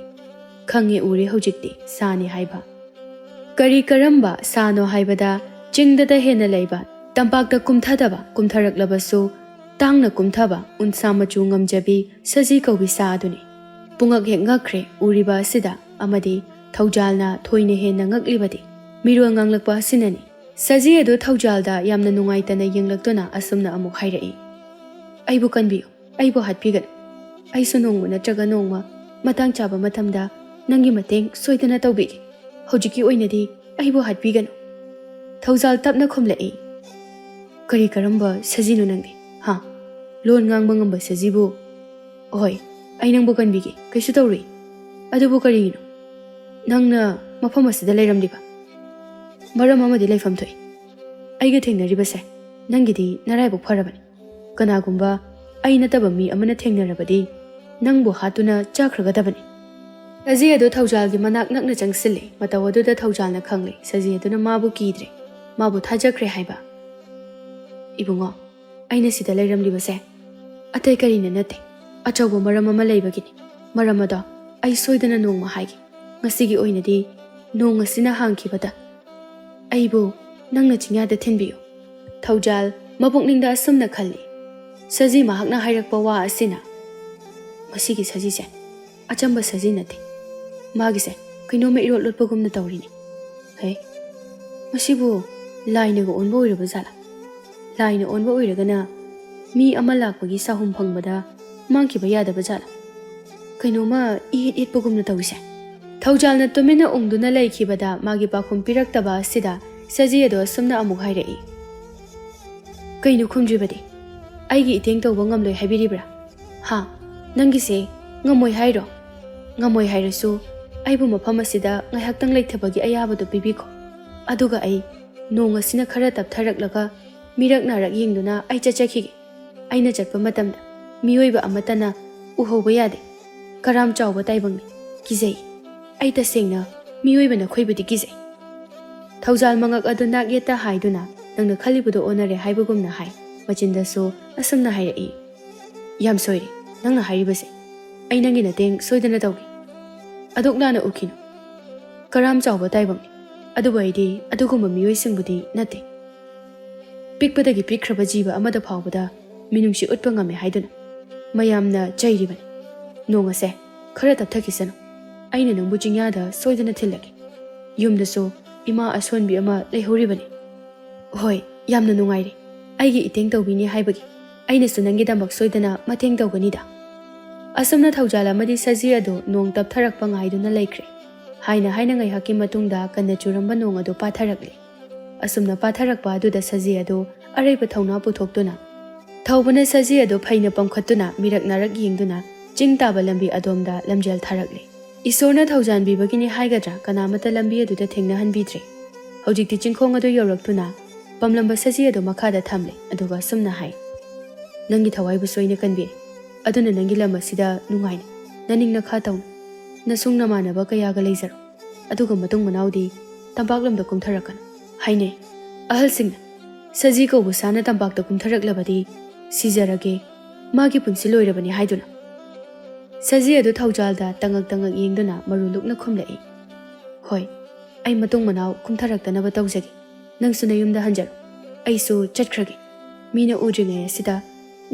Khange ure hojikti sani haiba. Kari karamba sano haibada chingdada hena leiba tampakta kumthadaba kumtharaklabasu tangna kumthaba unsa machu ngamjabi saji kaubi sa aduni. Pungak hek ngakre uriba asida amadi Thaujalna thoine hena ngaklibadi. Miru nganglakpa sinani. Saji adu Thaujalda yamna nungaitana yenglaktuna asumna amuk hairai. Aibu kanbiyo. Aibu hatpigan. Aisu nongma natraga nongma matang chaba matamda nangi mateng soidana tawbigi. Hojiki oinadi ꯑꯩꯕꯨ ꯍꯥꯠꯄꯤꯒꯅꯨ ꯊꯧꯖꯥꯜ ꯇꯞꯅ ꯈꯨꯝꯂꯛꯏ ꯀꯔꯤ ꯀꯔꯝꯕ ꯁꯖꯤꯅꯣ ꯅꯪꯗꯤ ꯍꯥ ꯂꯣꯟ ꯉꯥꯡꯕ ꯉꯝꯕ ꯁꯖꯤꯕꯨ ꯍꯣꯏ ꯑꯩ ꯅꯪꯕꯨ ꯀꯟꯕꯤꯒꯦ ꯀꯩꯁꯨ ꯇꯧꯔꯨꯏ ꯑꯗꯨꯕꯨ ꯀꯔꯤꯒꯤꯅꯣ ꯅꯪꯅ ꯃꯐꯝ ꯑꯁꯤꯗ ꯂꯩꯔꯝꯂꯤꯕ ꯃꯔꯝ ꯑꯃꯗꯤ ꯂꯩꯐꯝ ꯊꯣꯛꯏ ꯑꯩꯒ ꯊꯦꯡꯅꯔꯤꯕꯁꯦ ꯅꯪꯒꯤꯗꯤ ꯅꯔꯥꯏꯕꯛ ꯐꯔꯕꯅꯤ ꯀꯅꯥꯒꯨꯝꯕ ꯑꯩ ꯅꯠꯇꯕ ꯃꯤ ꯑꯃꯅ ꯊꯦꯡꯅꯔꯕꯗꯤ ꯅꯪꯕꯨ ꯍꯥꯠꯇꯨꯅ ꯆꯥꯈ꯭ꯔꯒꯗꯕꯅꯤ ꯁꯖꯤ ꯑꯗꯨ ꯊꯧꯖꯥꯜꯒꯤ ꯃꯅꯥꯛ ꯅꯛꯅ ꯆꯪꯁꯤꯜꯂꯤ ꯃꯇꯧ ꯑꯗꯨꯗ ꯊꯧꯖꯥꯜꯅ ꯈꯪꯂꯦ ꯁꯖꯤ ꯑꯗꯨꯅ ꯃꯥꯕꯨ ꯀꯤꯗ꯭ꯔꯦ ꯃꯥꯕꯨ ꯊꯥꯖꯈ꯭ꯔꯦ ꯍꯥꯏꯕ ꯏꯕꯨꯡꯉꯣ ꯑꯩꯅ ꯁꯤꯗ ꯂꯩꯔꯝꯂꯤꯕꯁꯦ ꯑꯇꯩ ꯀꯔꯤꯅ ꯅꯠꯇꯦ ꯑꯆꯧꯕ ꯃꯔꯝ ꯑꯃ ꯂꯩꯕꯒꯤꯅꯤ ꯃꯔꯝ ꯑꯗꯣ ꯑꯩ ꯁꯣꯏꯗꯅ ꯅꯣꯡꯃ ꯍꯥꯏꯒꯦ ꯉꯁꯤꯒꯤ ꯑꯣꯏꯅꯗꯤ ꯅꯣꯡ ꯑꯁꯤꯅ ꯍꯥꯡꯈꯤꯕꯗ ꯑꯩꯕꯨ ꯅꯪꯅ ꯆꯤꯡꯌꯥꯗ ꯊꯤꯟꯕꯤꯌꯨ ꯊꯧꯖꯥꯜ ꯃꯄꯨꯛꯅꯤꯡꯗ ꯑꯁꯨꯝꯅ ꯈꯜꯂꯤ ꯁꯖꯤ ꯃꯍꯥꯛꯅ ꯍꯥꯏꯔꯛꯄ ꯋꯥ ꯑꯁꯤꯅ ꯃꯁꯤꯒꯤ ꯁꯖꯤꯁꯦ ꯑꯆꯝꯕ ꯁꯖꯤ ꯅꯠꯇꯦ ꯃꯥꯒꯤꯁꯦ ꯀꯩꯅꯣꯝꯃ ꯏꯔꯣꯠ ꯂꯣꯠꯄꯒꯨꯝꯅ ꯇꯧꯔꯤꯅꯤ ꯍꯦ ꯃꯁꯤꯕꯨ ꯂꯥꯏꯅꯒ ꯑꯣꯟꯕ ꯑꯣꯏꯔꯕ ꯖꯥꯠꯂꯥ ꯂꯥꯏꯅ ꯑꯣꯟꯕ ꯑꯣꯏꯔꯒꯅ ꯃꯤ ꯑꯃ ꯂꯥꯛꯄꯒꯤ ꯁꯥꯍꯨꯝ ꯐꯪꯕꯗ ꯃꯥꯡꯈꯤꯕ ꯌꯥꯗꯕ ꯖꯥꯠꯂꯥ ꯀꯩꯅꯣꯝꯃ ꯏꯠ ꯏꯠꯄꯒꯨꯝꯅ ꯇꯧꯏꯁꯦ ꯊꯧꯖꯥꯜꯅ ꯇꯨꯃꯤꯟꯅ ꯎꯪꯗꯨꯅ ꯂꯩꯈꯤꯕꯗ ꯃꯥꯒꯤ ꯄꯥꯎꯈꯨꯝ ꯄꯤꯔꯛꯇꯕ ꯑꯁꯤꯗ ꯁꯖꯤ ꯑꯗꯣ ꯑꯁꯨꯝꯅ ꯑꯃꯨꯛ ꯍꯥꯏꯔꯛꯏ ꯀꯩꯅꯣ ꯈꯨꯝꯗ꯭ꯔꯤꯕꯗꯤ ꯑꯩꯒꯤ ꯏꯇꯦꯡ ꯇꯧꯕ ꯉꯝꯂꯣꯏ ꯍꯥꯏꯕꯤꯔꯤꯕ꯭ꯔꯥ ꯍꯥ ꯅꯪꯒꯤꯁꯦ ꯉꯝꯃꯣꯏ ꯍꯥꯏꯔꯣ ꯉꯝꯃꯣꯏ ꯍꯥꯏꯔꯁꯨ ꯑꯩꯕꯨ ꯃꯐꯝ ꯑꯁꯤꯗ ꯉꯥꯏꯍꯥꯛꯇꯪ ꯂꯩꯊꯕꯒꯤ ꯑꯌꯥꯕꯗꯨ ꯄꯤꯕꯤꯈꯣ ꯑꯗꯨꯒ ꯑꯩ ꯅꯣꯡ ꯑꯁꯤꯅ ꯈꯔ ꯇꯞꯊꯔꯛꯂꯒ ꯃꯤꯔꯛ ꯅꯥꯔꯛ ꯌꯦꯡꯗꯨꯅ ꯑꯩ ꯆꯠꯆꯈꯤꯒꯦ ꯑꯩꯅ ꯆꯠꯄ ꯃꯇꯝꯗ ꯃꯤꯑꯣꯏꯕ ꯑꯃꯠꯇꯅ ꯎꯍꯧꯕ ꯌꯥꯗꯦ ꯀꯔꯥꯝ ꯆꯥꯎꯕ ꯇꯥꯏꯕꯪꯅꯤ ꯀꯤꯖꯩ ꯑꯩ ꯇꯁꯦꯡꯅ ꯃꯤꯑꯣꯏꯕ ꯅꯈꯣꯏꯕꯨꯗꯤ ꯀꯤꯖꯩ ꯊꯧꯖꯥꯜ ꯃꯉꯛ ꯑꯗꯨ ꯅꯥꯛ ꯌꯦꯠꯇ ꯍꯥꯏꯗꯨꯅ ꯅꯪꯅ ꯈꯜꯂꯤꯕꯗꯣ ꯑꯣꯟꯅꯔꯦ ꯍꯥꯏꯕꯒꯨꯝꯅ ꯍꯥꯏ ꯃꯆꯤꯟꯗꯁꯨ ꯑꯁꯨꯝꯅ ꯍꯥꯏꯔꯛꯏ ꯌꯥꯝ ꯁꯣꯏꯔꯦ ꯅꯪꯅ ꯍꯥꯏꯔꯤꯕꯁꯦ ꯑꯩ ꯅꯪꯒꯤ ꯃꯇꯦꯡ ꯁꯣꯏꯗꯅ ꯇꯧꯒꯦ ꯑꯗꯨꯛ ꯂꯥꯟꯅ ꯎꯈꯤꯅꯨ ꯀꯔꯥꯝ ꯆꯥꯎꯕ ꯇꯥꯏꯕꯪꯅꯤ ꯑꯗꯨꯕꯨ ꯑꯩꯗꯤ ꯑꯗꯨꯒꯨꯝꯕ ꯃꯤꯑꯣꯏꯁꯤꯡꯕꯨꯗꯤ ꯅꯠꯇꯦ ꯄꯤꯛꯄꯗꯒꯤ ꯄꯤꯛꯈ꯭ꯔꯕ ꯖꯤꯕ ꯑꯃꯗ ꯐꯥꯎꯕꯗ ꯃꯤꯅꯨꯡꯁꯤ ꯎꯠꯄ ꯉꯝꯃꯦ ꯍꯥꯏꯗꯨꯅ ꯃꯌꯥꯝꯅ ꯆꯩꯔꯤꯕꯅꯤ ꯅꯣꯡ ꯑꯁꯦ ꯈꯔ ꯇꯞꯊꯈꯤꯁꯅꯨ ꯑꯩꯅ ꯅꯪꯕꯨ ꯆꯤꯡꯌꯥꯗ ꯁꯣꯏꯗꯅ ꯊꯤꯜꯂꯒꯦ ꯌꯨꯝꯗꯁꯨ ꯏꯃꯥ ꯑꯁꯣꯟꯕꯤ ꯑꯃ ꯂꯩꯍꯧꯔꯤꯕꯅꯤ ꯍꯣꯏ ꯌꯥꯝꯅ ꯅꯨꯡꯉꯥꯏꯔꯦ ꯑꯩꯒꯤ ꯏꯇꯦꯡ ꯇꯧꯕꯤꯅꯤ ꯍꯥꯏꯕꯒꯤ ꯑꯩꯅꯁꯨ ꯅꯪꯒꯤꯗꯃꯛ ꯁꯣꯏꯗꯅ ꯃꯇꯦꯡ ꯇꯧꯒꯅꯤꯗ ꯑꯁꯨꯝꯅ ꯊꯧꯖꯥꯜ ꯑꯃꯗꯤ ꯁꯖꯤ ꯑꯗꯨ ꯅꯣꯡ ꯇꯞꯊꯔꯛꯄ ꯉꯥꯏꯗꯨꯅ ꯂꯩꯈ꯭ꯔꯦ ꯍꯥꯏꯅ ꯉꯥꯏꯍꯥꯛꯀꯤ ꯃꯇꯨꯡꯗ ꯀꯟꯅ ꯆꯨꯔꯝꯕ ꯅꯣꯡ ꯑꯗꯨ ꯄꯥꯊꯔꯛꯂꯦ ꯑꯁꯨꯝꯅ ꯄꯥꯊꯔꯛꯄ ꯑꯗꯨꯗ ꯁꯖꯤ ꯑꯗꯨ ꯑꯔꯩꯕ ꯊꯧꯅꯥ ꯄꯨꯊꯣꯛꯇꯨꯅ ꯊꯧꯕꯅ ꯁꯖꯤ ꯑꯗꯨ ꯐꯩꯅ ꯄꯝꯈꯠꯇꯨꯅ ꯃꯤꯔꯛ ꯅꯥꯔꯛ ꯌꯦꯡꯗꯨꯅ ꯆꯤꯡ ꯇꯥꯕ ꯂꯝꯕꯤ ꯑꯗꯣꯝꯗ ꯂꯝꯖꯦꯜ ꯊꯥꯔꯛꯂꯦ ꯏꯁꯣꯔꯅ ꯊꯧꯖꯥꯟꯕꯤꯕꯒꯤꯅꯤ ꯍꯥꯏꯒꯗ꯭ꯔꯥ ꯀꯅꯥꯃꯠꯇ ꯂꯝꯕꯤ ꯑꯗꯨꯗ ꯊꯦꯡꯅꯍꯟꯕꯤꯗ꯭ꯔꯦ ꯍꯧꯖꯤꯛꯇꯤ ꯆꯤꯡꯈꯣꯡ ꯑꯗꯨ ꯌꯧꯔꯛꯇꯨꯅ ꯄꯝꯂꯝꯕ ꯁꯖꯤ ꯑꯗꯨ ꯃꯈꯥꯗ ꯊꯝꯂꯦ ꯑꯗꯨꯒ ꯑꯁꯨꯝꯅ ꯍꯥꯏ ꯅꯪꯒꯤ ꯊꯋꯥꯏꯕꯨꯁꯨ ꯑꯩꯅ ꯀꯟꯕꯤꯔꯦ ꯑꯗꯨꯅ ꯅꯪꯒꯤ ꯂꯝ ꯑꯁꯤꯗ ꯅꯨꯡꯉꯥꯏꯅ ꯅꯅꯤꯡ ꯅꯈꯥ ꯇꯧꯅ ꯅꯁꯨꯡ ꯅꯃꯥꯟꯅꯕ ꯀꯌꯥꯒ ꯂꯩꯖꯔꯣ ꯑꯗꯨꯒ ꯃꯇꯨꯡ ꯃꯅꯥꯎꯗꯤ ꯇꯝꯄꯥꯛꯂꯝꯗ ꯀꯨꯝꯊꯔꯛꯀꯅꯨ ꯍꯥꯏꯅꯩ ꯑꯍꯜꯁꯤꯡꯅ ꯁꯖꯤ ꯀꯧꯕ ꯁꯥꯅ ꯇꯝꯄꯥꯛꯇ ꯀꯨꯝꯊꯔꯛꯂꯕꯗꯤ ꯁꯤꯖꯔꯒꯦ ꯃꯥꯒꯤ ꯄꯨꯟꯁꯤ ꯂꯣꯏꯔꯕꯅꯤ ꯍꯥꯏꯗꯨꯅ ꯁꯖꯤ ꯑꯗꯨ ꯊꯧꯖꯥꯜꯗ ꯇꯉꯛ ꯌꯦꯡꯗꯨꯅ ꯃꯔꯨ ꯂꯨꯛꯅ ꯈꯨꯝꯂꯛꯏ ꯍꯣꯏ ꯑꯩ ꯃꯇꯨꯡ ꯃꯅꯥꯎ ꯀꯨꯝꯊꯔꯛꯇꯅꯕ ꯇꯧꯖꯒꯦ ꯅꯪꯁꯨ ꯅꯌꯨꯝꯗ ꯍꯟꯖꯔꯣ ꯑꯩꯁꯨ ꯆꯠꯈ꯭ꯔꯒꯦ ꯃꯤꯅ ꯎꯗ꯭ꯔꯤꯉꯩ ꯑꯁꯤꯗ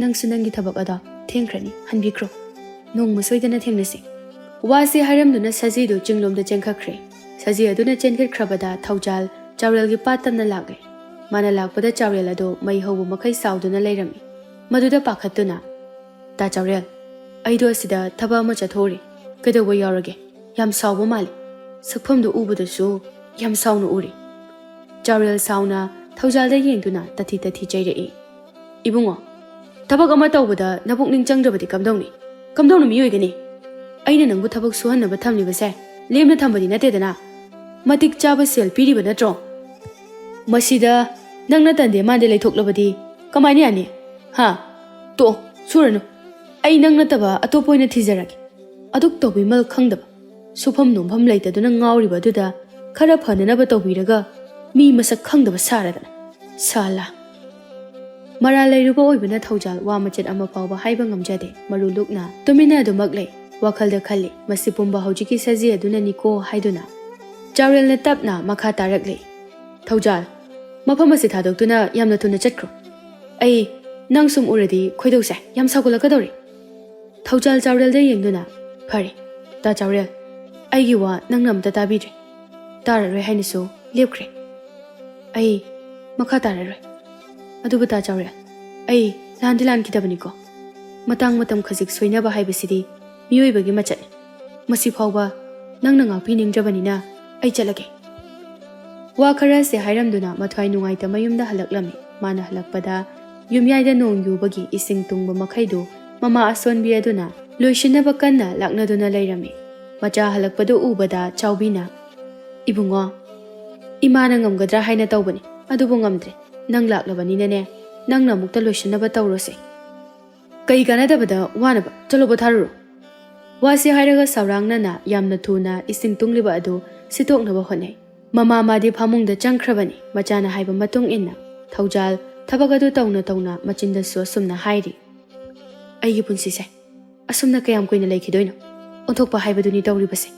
ꯅꯪꯁꯨ ꯅꯪꯒꯤ ꯊꯕꯛ ꯑꯗꯣ ꯊꯦꯡꯈ꯭ꯔꯅꯤ ꯍꯟꯕꯤꯈ꯭ꯔꯣ ꯅꯣꯡꯃ ꯁꯣꯏꯗꯅ ꯊꯦꯡꯅꯁꯤ ꯋꯥꯁꯤ ꯍꯥꯏꯔꯝꯗꯨꯅ ꯁꯖꯤꯗꯨ ꯆꯤꯡꯂꯣꯝꯗ ꯆꯦꯟꯈꯠꯈ꯭ꯔꯦ ꯁꯖꯤ ꯑꯗꯨꯅ ꯆꯦꯟꯈꯠꯈ꯭ꯔꯕꯗ ꯊꯧꯖꯥꯜ ꯆꯥꯎꯔꯦꯜꯒꯤ ꯄꯥꯠ ꯇꯝꯅ ꯂꯥꯛꯂꯦ ꯃꯥꯅ ꯂꯥꯛꯄꯗ ꯆꯥꯎꯔꯦꯜ ꯑꯗꯨ ꯃꯩ ꯍꯧꯕ ꯃꯈꯩ ꯁꯥꯎꯗꯨꯅ ꯂꯩꯔꯝꯃꯤ ꯃꯗꯨꯗ ꯄꯥꯈꯠꯇꯨꯅ ꯇꯥ ꯆꯥꯎꯔꯦꯜ ꯑꯩꯗꯣ ꯑꯁꯤꯗ ꯊꯕꯛ ꯑꯃ ꯆꯠꯊꯣꯛꯎꯔꯤ ꯀꯩꯗꯧꯕ ꯌꯥꯎꯔꯒꯦ ꯌꯥꯝ ꯁꯥꯎꯕ ꯃꯥꯜꯂꯤ ꯁꯛꯐꯝꯗꯨ ꯎꯕꯗꯁꯨ ꯌꯥꯝ ꯁꯥꯎꯅ ꯎꯔꯤ ꯆꯥꯎꯔꯦꯜ ꯁꯥꯎꯅ ꯊꯧꯖꯥꯜꯗ ꯌꯦꯡꯗꯨꯅ ꯇꯊꯤ ꯆꯩꯔꯛꯏ ꯏꯕꯨꯡꯉꯣ ꯊꯕꯛ ꯑꯃ ꯇꯧꯕꯗ ꯅꯄꯨꯛꯅꯤꯡ ꯆꯪꯗ꯭ꯔꯕꯗꯤ ꯀꯝꯗꯧꯅ ꯃꯤꯑꯣꯏꯒꯅꯤ ꯑꯩꯅ ꯅꯪꯕꯨ ꯊꯕꯛ ꯁꯨꯍꯟꯅꯕ ꯊꯝꯂꯤꯕꯁꯦ ꯂꯦꯝꯅ ꯊꯝꯕꯗꯤ ꯅꯠꯇꯦꯗꯅ ꯃꯇꯤꯛ ꯆꯥꯕ ꯁꯦꯜ ꯄꯤꯔꯤꯕ ꯅꯠꯇ꯭ꯔꯣ ꯃꯁꯤꯗ ꯅꯪꯅ ꯇꯟꯗꯦ ꯃꯥꯟꯗꯦ ꯂꯩꯊꯣꯛꯂꯕꯗꯤ ꯀꯃꯥꯏꯅ ꯌꯥꯅꯤ ꯍꯥ ꯇꯣꯛꯑꯣ ꯁꯨꯔꯅꯨ ꯑꯩ ꯅꯪ ꯅꯠꯇꯕ ꯑꯇꯣꯞꯄ ꯑꯣꯏꯅ ꯊꯤꯖꯔꯒꯦ ꯑꯗꯨꯛ ꯇꯧꯕꯤꯃꯜ ꯈꯪꯗꯕ ꯁꯨꯐꯝ ꯅꯣꯝꯐꯝ ꯂꯩꯇꯗꯨꯅ ꯉꯥꯎꯔꯤꯕ ꯑꯗꯨꯗ ꯈꯔ ꯐꯅꯅꯕ ꯇꯧꯕꯤꯔꯒ ꯃꯤ ꯃꯁꯛ ꯈꯪꯗꯕ ꯁꯥꯔꯗꯅ ꯁꯥꯂꯥ ꯃꯔꯥꯜ ꯂꯩꯔꯨꯕ ꯑꯣꯏꯕꯅ ꯊꯧꯖꯥꯜ ꯋꯥ ꯃꯆꯦꯠ ꯑꯃ ꯐꯥꯎꯕ ꯍꯥꯏꯕ ꯉꯝꯖꯗꯦ ꯃꯔꯨ ꯂꯨꯛꯅ ꯇꯨꯃꯤꯟꯅ ꯑꯗꯨꯃꯛ ꯂꯩ ꯋꯥꯈꯜꯗ ꯈꯜꯂꯤ ꯃꯁꯤ ꯄꯨꯝꯕ ꯍꯧꯖꯤꯛꯀꯤ ꯁꯖꯤ ꯑꯗꯨꯅꯅꯤꯀꯣ ꯍꯥꯏꯗꯨꯅ ꯆꯥꯎꯔꯦꯜꯅ ꯇꯞꯅ ꯃꯈꯥ ꯇꯥꯔꯛꯂꯤ ꯊꯧꯖꯥꯜ ꯃꯐꯝ ꯑꯁꯤ ꯊꯥꯗꯣꯛꯇꯨꯅ ꯌꯥꯝꯅ ꯊꯨꯅ ꯆꯠꯈ꯭ꯔꯣ ꯑꯩ ꯅꯪ ꯁꯨꯝ ꯎꯔꯗꯤ ꯈꯣꯏꯗꯧꯁꯦ ꯌꯥꯝ ꯁꯥꯎꯒꯠꯂꯛꯀꯗꯧꯔꯤ ꯊꯧꯖꯥꯜ ꯆꯥꯎꯔꯦꯜꯗ ꯌꯦꯡꯗꯨꯅ ꯐꯔꯦ ꯇꯥ ꯆꯥꯎꯔꯦꯜ ꯑꯩꯒꯤ ꯋꯥ ꯅꯪꯅ ꯑꯝꯇ ꯇꯥꯕꯤꯗ꯭ꯔꯦ ꯇꯥꯔꯔꯣꯏ ꯍꯥꯏꯅꯁꯨ ꯂꯦꯞꯈ꯭ꯔꯦ ꯑꯩ ꯃꯈꯥ ꯇꯥꯔꯔꯣꯏ ꯑꯗꯨꯕꯨ ꯇꯥ ꯆꯥꯎꯔꯦꯜ ꯑꯩ ꯂꯥꯟꯗꯤ ꯂꯥꯟꯈꯤꯗꯕꯅꯤꯀꯣ ꯃꯇꯥꯡ ꯃꯇꯝ ꯈꯖꯤꯛ ꯁꯣꯏꯅꯕ ꯍꯥꯏꯕꯁꯤꯗꯤ ꯃꯤꯑꯣꯏꯕꯒꯤ ꯃꯆꯠꯅꯤ ꯃꯁꯤ ꯐꯥꯎꯕ ꯅꯪꯅ ꯉꯥꯛꯄꯤꯅꯤꯡꯗ꯭ꯔꯕꯅꯤꯅ ꯑꯩ ꯆꯠꯂꯒꯦ ꯋꯥ ꯈꯔꯁꯦ ꯍꯥꯏꯔꯝꯗꯨꯅ ꯃꯊ꯭ꯋꯥꯏ ꯅꯨꯡꯉꯥꯏꯇ ꯃꯌꯨꯝꯗ ꯍꯜꯂꯛꯂꯝꯃꯤ꯫ ꯃꯥꯅ ꯍꯜꯂꯛꯄꯗ ꯌꯨꯝꯌꯥꯏꯗ ꯅꯣꯡ ꯌꯨꯕꯒꯤ ꯏꯁꯤꯡ ꯇꯨꯡꯕ ꯃꯈꯩꯗꯨ ꯃꯃꯥ ꯑꯁꯣꯟꯕꯤ ꯑꯗꯨꯅ ꯂꯣꯏꯁꯤꯟꯅꯕ ꯀꯟꯅ ꯂꯥꯛꯅꯗꯨꯅ ꯂꯩꯔꯝꯃꯤ꯫ ꯃꯆꯥ ꯍꯜꯂꯛꯄꯗꯨ ꯎꯕꯗ ꯆꯥꯎꯕꯤꯅ "ꯏꯕꯨꯡꯉꯣ, ꯏꯃꯥꯅ ꯉꯝꯒꯗ꯭ꯔꯥ ꯍꯥꯏꯅ ꯇꯧꯕꯅꯤ, ꯑꯗꯨꯕꯨ ꯉꯝꯗ꯭ꯔꯦ꯫ ꯅꯪ ꯂꯥꯛꯂꯕꯅꯤꯅꯅꯦ, ꯅꯪꯅ ꯑꯃꯨꯛꯇ ꯂꯣꯏꯁꯤꯟꯅꯕ ꯇꯧꯔꯣꯁꯦ꯫ ꯀꯩ ꯀꯥꯟꯅꯗꯕꯗ ꯋꯥꯅꯕ, ꯆꯠꯂꯣ ꯄꯣꯊꯥꯔꯨꯔꯣ." ꯋꯥꯁꯤ ꯍꯥꯏꯔꯒ ꯁꯥꯎꯔꯥꯡꯅꯅ ꯌꯥꯝꯅ ꯊꯨꯅ ꯏꯁꯤꯡ ꯇꯨꯡꯂꯤꯕ ꯑꯗꯨ ꯁꯤꯠꯇꯣꯛꯅꯕ ꯍꯣꯠꯅꯩ꯫ ꯃꯃꯥ ꯃꯥꯗꯤ ꯐꯃꯨꯡꯗ ꯆꯪꯈ꯭ꯔꯕꯅꯤ꯫ ꯃꯆꯥꯅ ꯍꯥꯏꯕ ꯃꯇꯨꯡ ꯏꯟꯅ ꯊꯧꯖꯥꯜ ꯊꯕꯛ ꯑꯗꯨ ꯇꯧꯅ ꯇꯧꯅ ꯃꯆꯤꯟꯗꯁꯨ ꯑꯁꯨꯝꯅ ꯍꯥꯏꯔꯤ: "ꯑꯩꯒꯤ ꯄꯨꯟꯁꯤꯁꯦ ꯑꯁꯨꯝꯅ ꯀꯌꯥꯝ ꯀꯨꯏꯅ ꯂꯩꯈꯤꯗꯣꯏꯅꯣ? ꯑꯣꯟꯊꯣꯛꯄ ꯍꯥꯏꯕꯗꯨꯅꯤ ꯇꯧꯔꯤꯕꯁꯦ꯫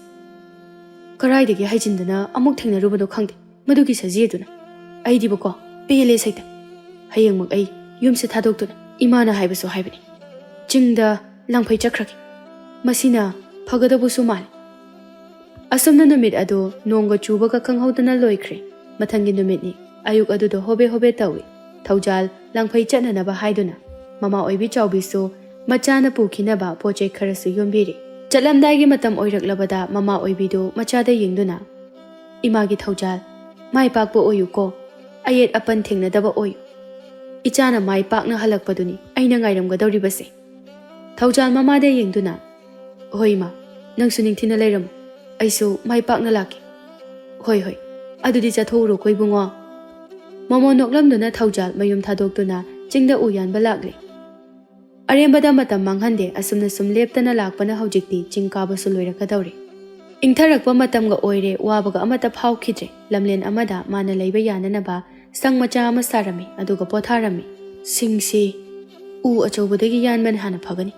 ꯀꯔꯥꯏꯗꯒꯤ ꯍꯩꯖꯤꯟꯗꯅ ꯑꯃꯨꯛ ꯊꯦꯡꯅꯔꯨꯕꯅꯣ ꯈꯪꯗꯦ ꯃꯗꯨꯒꯤ ꯁꯖꯤ ꯑꯗꯨꯅ꯫ ꯑꯩꯗꯤꯕꯀꯣ ꯄꯦꯜꯂꯦ ꯁꯩꯇ꯫ ꯍꯌꯦꯡꯃꯛ ꯑꯩ ꯌꯨꯝꯁꯦ ꯊꯥꯗꯣꯛꯇꯨꯅ ꯏꯃꯥꯅ ꯍꯥꯏꯕꯁꯨ ꯍꯥꯏꯕꯅꯤ, ꯆꯤꯡꯗ ꯂꯥꯡꯐꯩ ꯆꯠꯈ꯭ꯔꯒꯦ꯫ ꯃꯁꯤꯅ ꯐꯒꯗꯕꯁꯨ ꯃꯥꯜꯂꯤ." ꯑꯁꯨꯝꯅ ꯅꯨꯃꯤꯠ ꯑꯗꯨ ꯅꯣꯡꯒ ꯆꯨꯕꯒ ꯈꯪꯍꯧꯗꯅ ꯂꯣꯏꯈ꯭ꯔꯦ꯫ ꯃꯊꯪꯒꯤ ꯅꯨꯃꯤꯠꯅꯤ꯫ ꯑꯌꯨꯛ ꯑꯗꯨꯗ ꯍꯣꯕꯦ ꯍꯣꯕꯦ ꯇꯧꯏ꯫ ꯊꯧꯖꯥꯜ ꯂꯥꯡꯐꯩ ꯆꯠꯅꯅꯕ ꯍꯥꯏꯗꯨꯅ ꯃꯃꯥ ꯑꯣꯏꯕꯤ ꯆꯥꯎꯕꯤꯁꯨ ꯃꯆꯥꯅ ꯄꯨꯈꯤꯅꯕ ꯄꯣꯠꯆꯩ ꯈꯔꯁꯨ ꯌꯣꯝꯕꯤꯔꯤ꯫ ꯆꯠꯂꯝꯗꯥꯏꯒꯤ ꯃꯇꯝ ꯑꯣꯏꯔꯛꯂꯕꯗ ꯃꯃꯥ ꯑꯣꯏꯕꯤꯗꯨ ꯃꯆꯥꯗ ꯌꯦꯡꯗꯨꯅ "ꯏꯃꯥꯒꯤ ꯊꯧꯖꯥꯜ, ꯃꯥꯏ ꯄꯥꯛꯄ ꯑꯣꯏꯌꯨꯀꯣ, ꯑꯌꯦꯠ ꯑꯄꯟ ꯊꯦꯡꯅꯗꯕ ꯑꯣꯏꯌꯨ꯫ ꯏꯆꯥꯅ ꯃꯥꯏ ꯄꯥꯛꯅ ꯍꯜꯂꯛꯄꯗꯨꯅꯤ ꯑꯩꯅ ꯉꯥꯏꯔꯝꯒꯗꯧꯔꯤꯕꯁꯦ." ꯊꯧꯖꯥꯜ ꯃꯃꯥꯗ ꯌꯦꯡꯗꯨꯅ "ꯍꯣꯏ ꯏꯃꯥ, ꯅꯪꯁꯨ ꯅꯤꯡꯊꯤꯅ ꯂꯩꯔꯝꯃꯨ, ꯑꯩꯁꯨ ꯃꯥꯏ ꯄꯥꯛꯅ ꯂꯥꯛꯀꯦ꯫ ꯍꯣꯏ ꯍꯣꯏ, ꯑꯗꯨꯗꯤ ꯆꯠꯊꯣꯛꯎꯔꯣꯀꯣ ꯏꯕꯨꯡꯉꯣ." ꯃꯃꯣꯟ ꯅꯣꯛꯂꯝꯗꯨꯅ ꯊꯧꯖꯥꯜ ꯃꯌꯨꯝ ꯊꯥꯗꯣꯛꯇꯨꯅ ꯆꯤꯡꯗ ꯎ ꯌꯥꯟꯕ ꯂꯥꯛꯂꯤ꯫ ꯑꯔꯦꯝꯕꯗ ꯃꯇꯝ ꯃꯥꯡꯍꯟꯗꯦ꯫ ꯑꯁꯨꯝꯅ ꯁꯨꯝ ꯂꯦꯞꯇꯅ ꯂꯥꯛꯄꯅ ꯍꯧꯖꯤꯛꯇꯤ ꯆꯤꯡ ꯀꯥꯕꯁꯨ ꯂꯣꯏꯔꯛꯀꯗꯧꯔꯦ꯫ ꯏꯪꯊꯔꯛꯄ ꯃꯇꯝꯒ ꯑꯣꯏꯔꯦ꯫ ꯋꯥꯕꯒ ꯑꯃꯠꯇ ꯐꯥꯎꯈꯤꯗ꯭ꯔꯦ꯫ ꯂꯝꯂꯦꯟ ꯑꯃꯗ ꯃꯥꯅ ꯂꯩꯕ ꯌꯥꯅꯅꯕ ꯁꯪ ꯃꯆꯥ ꯑꯃ ꯁꯥꯔꯝꯃꯤ, ꯑꯗꯨꯒ ꯄꯣꯊꯥꯔꯝꯃꯤ꯫ ꯁꯤꯡꯁꯤ ꯎ ꯑꯆꯧꯕꯗꯒꯤ ꯌꯥꯟꯕꯅ ꯍꯥꯟꯅ ꯐꯒꯅꯤ,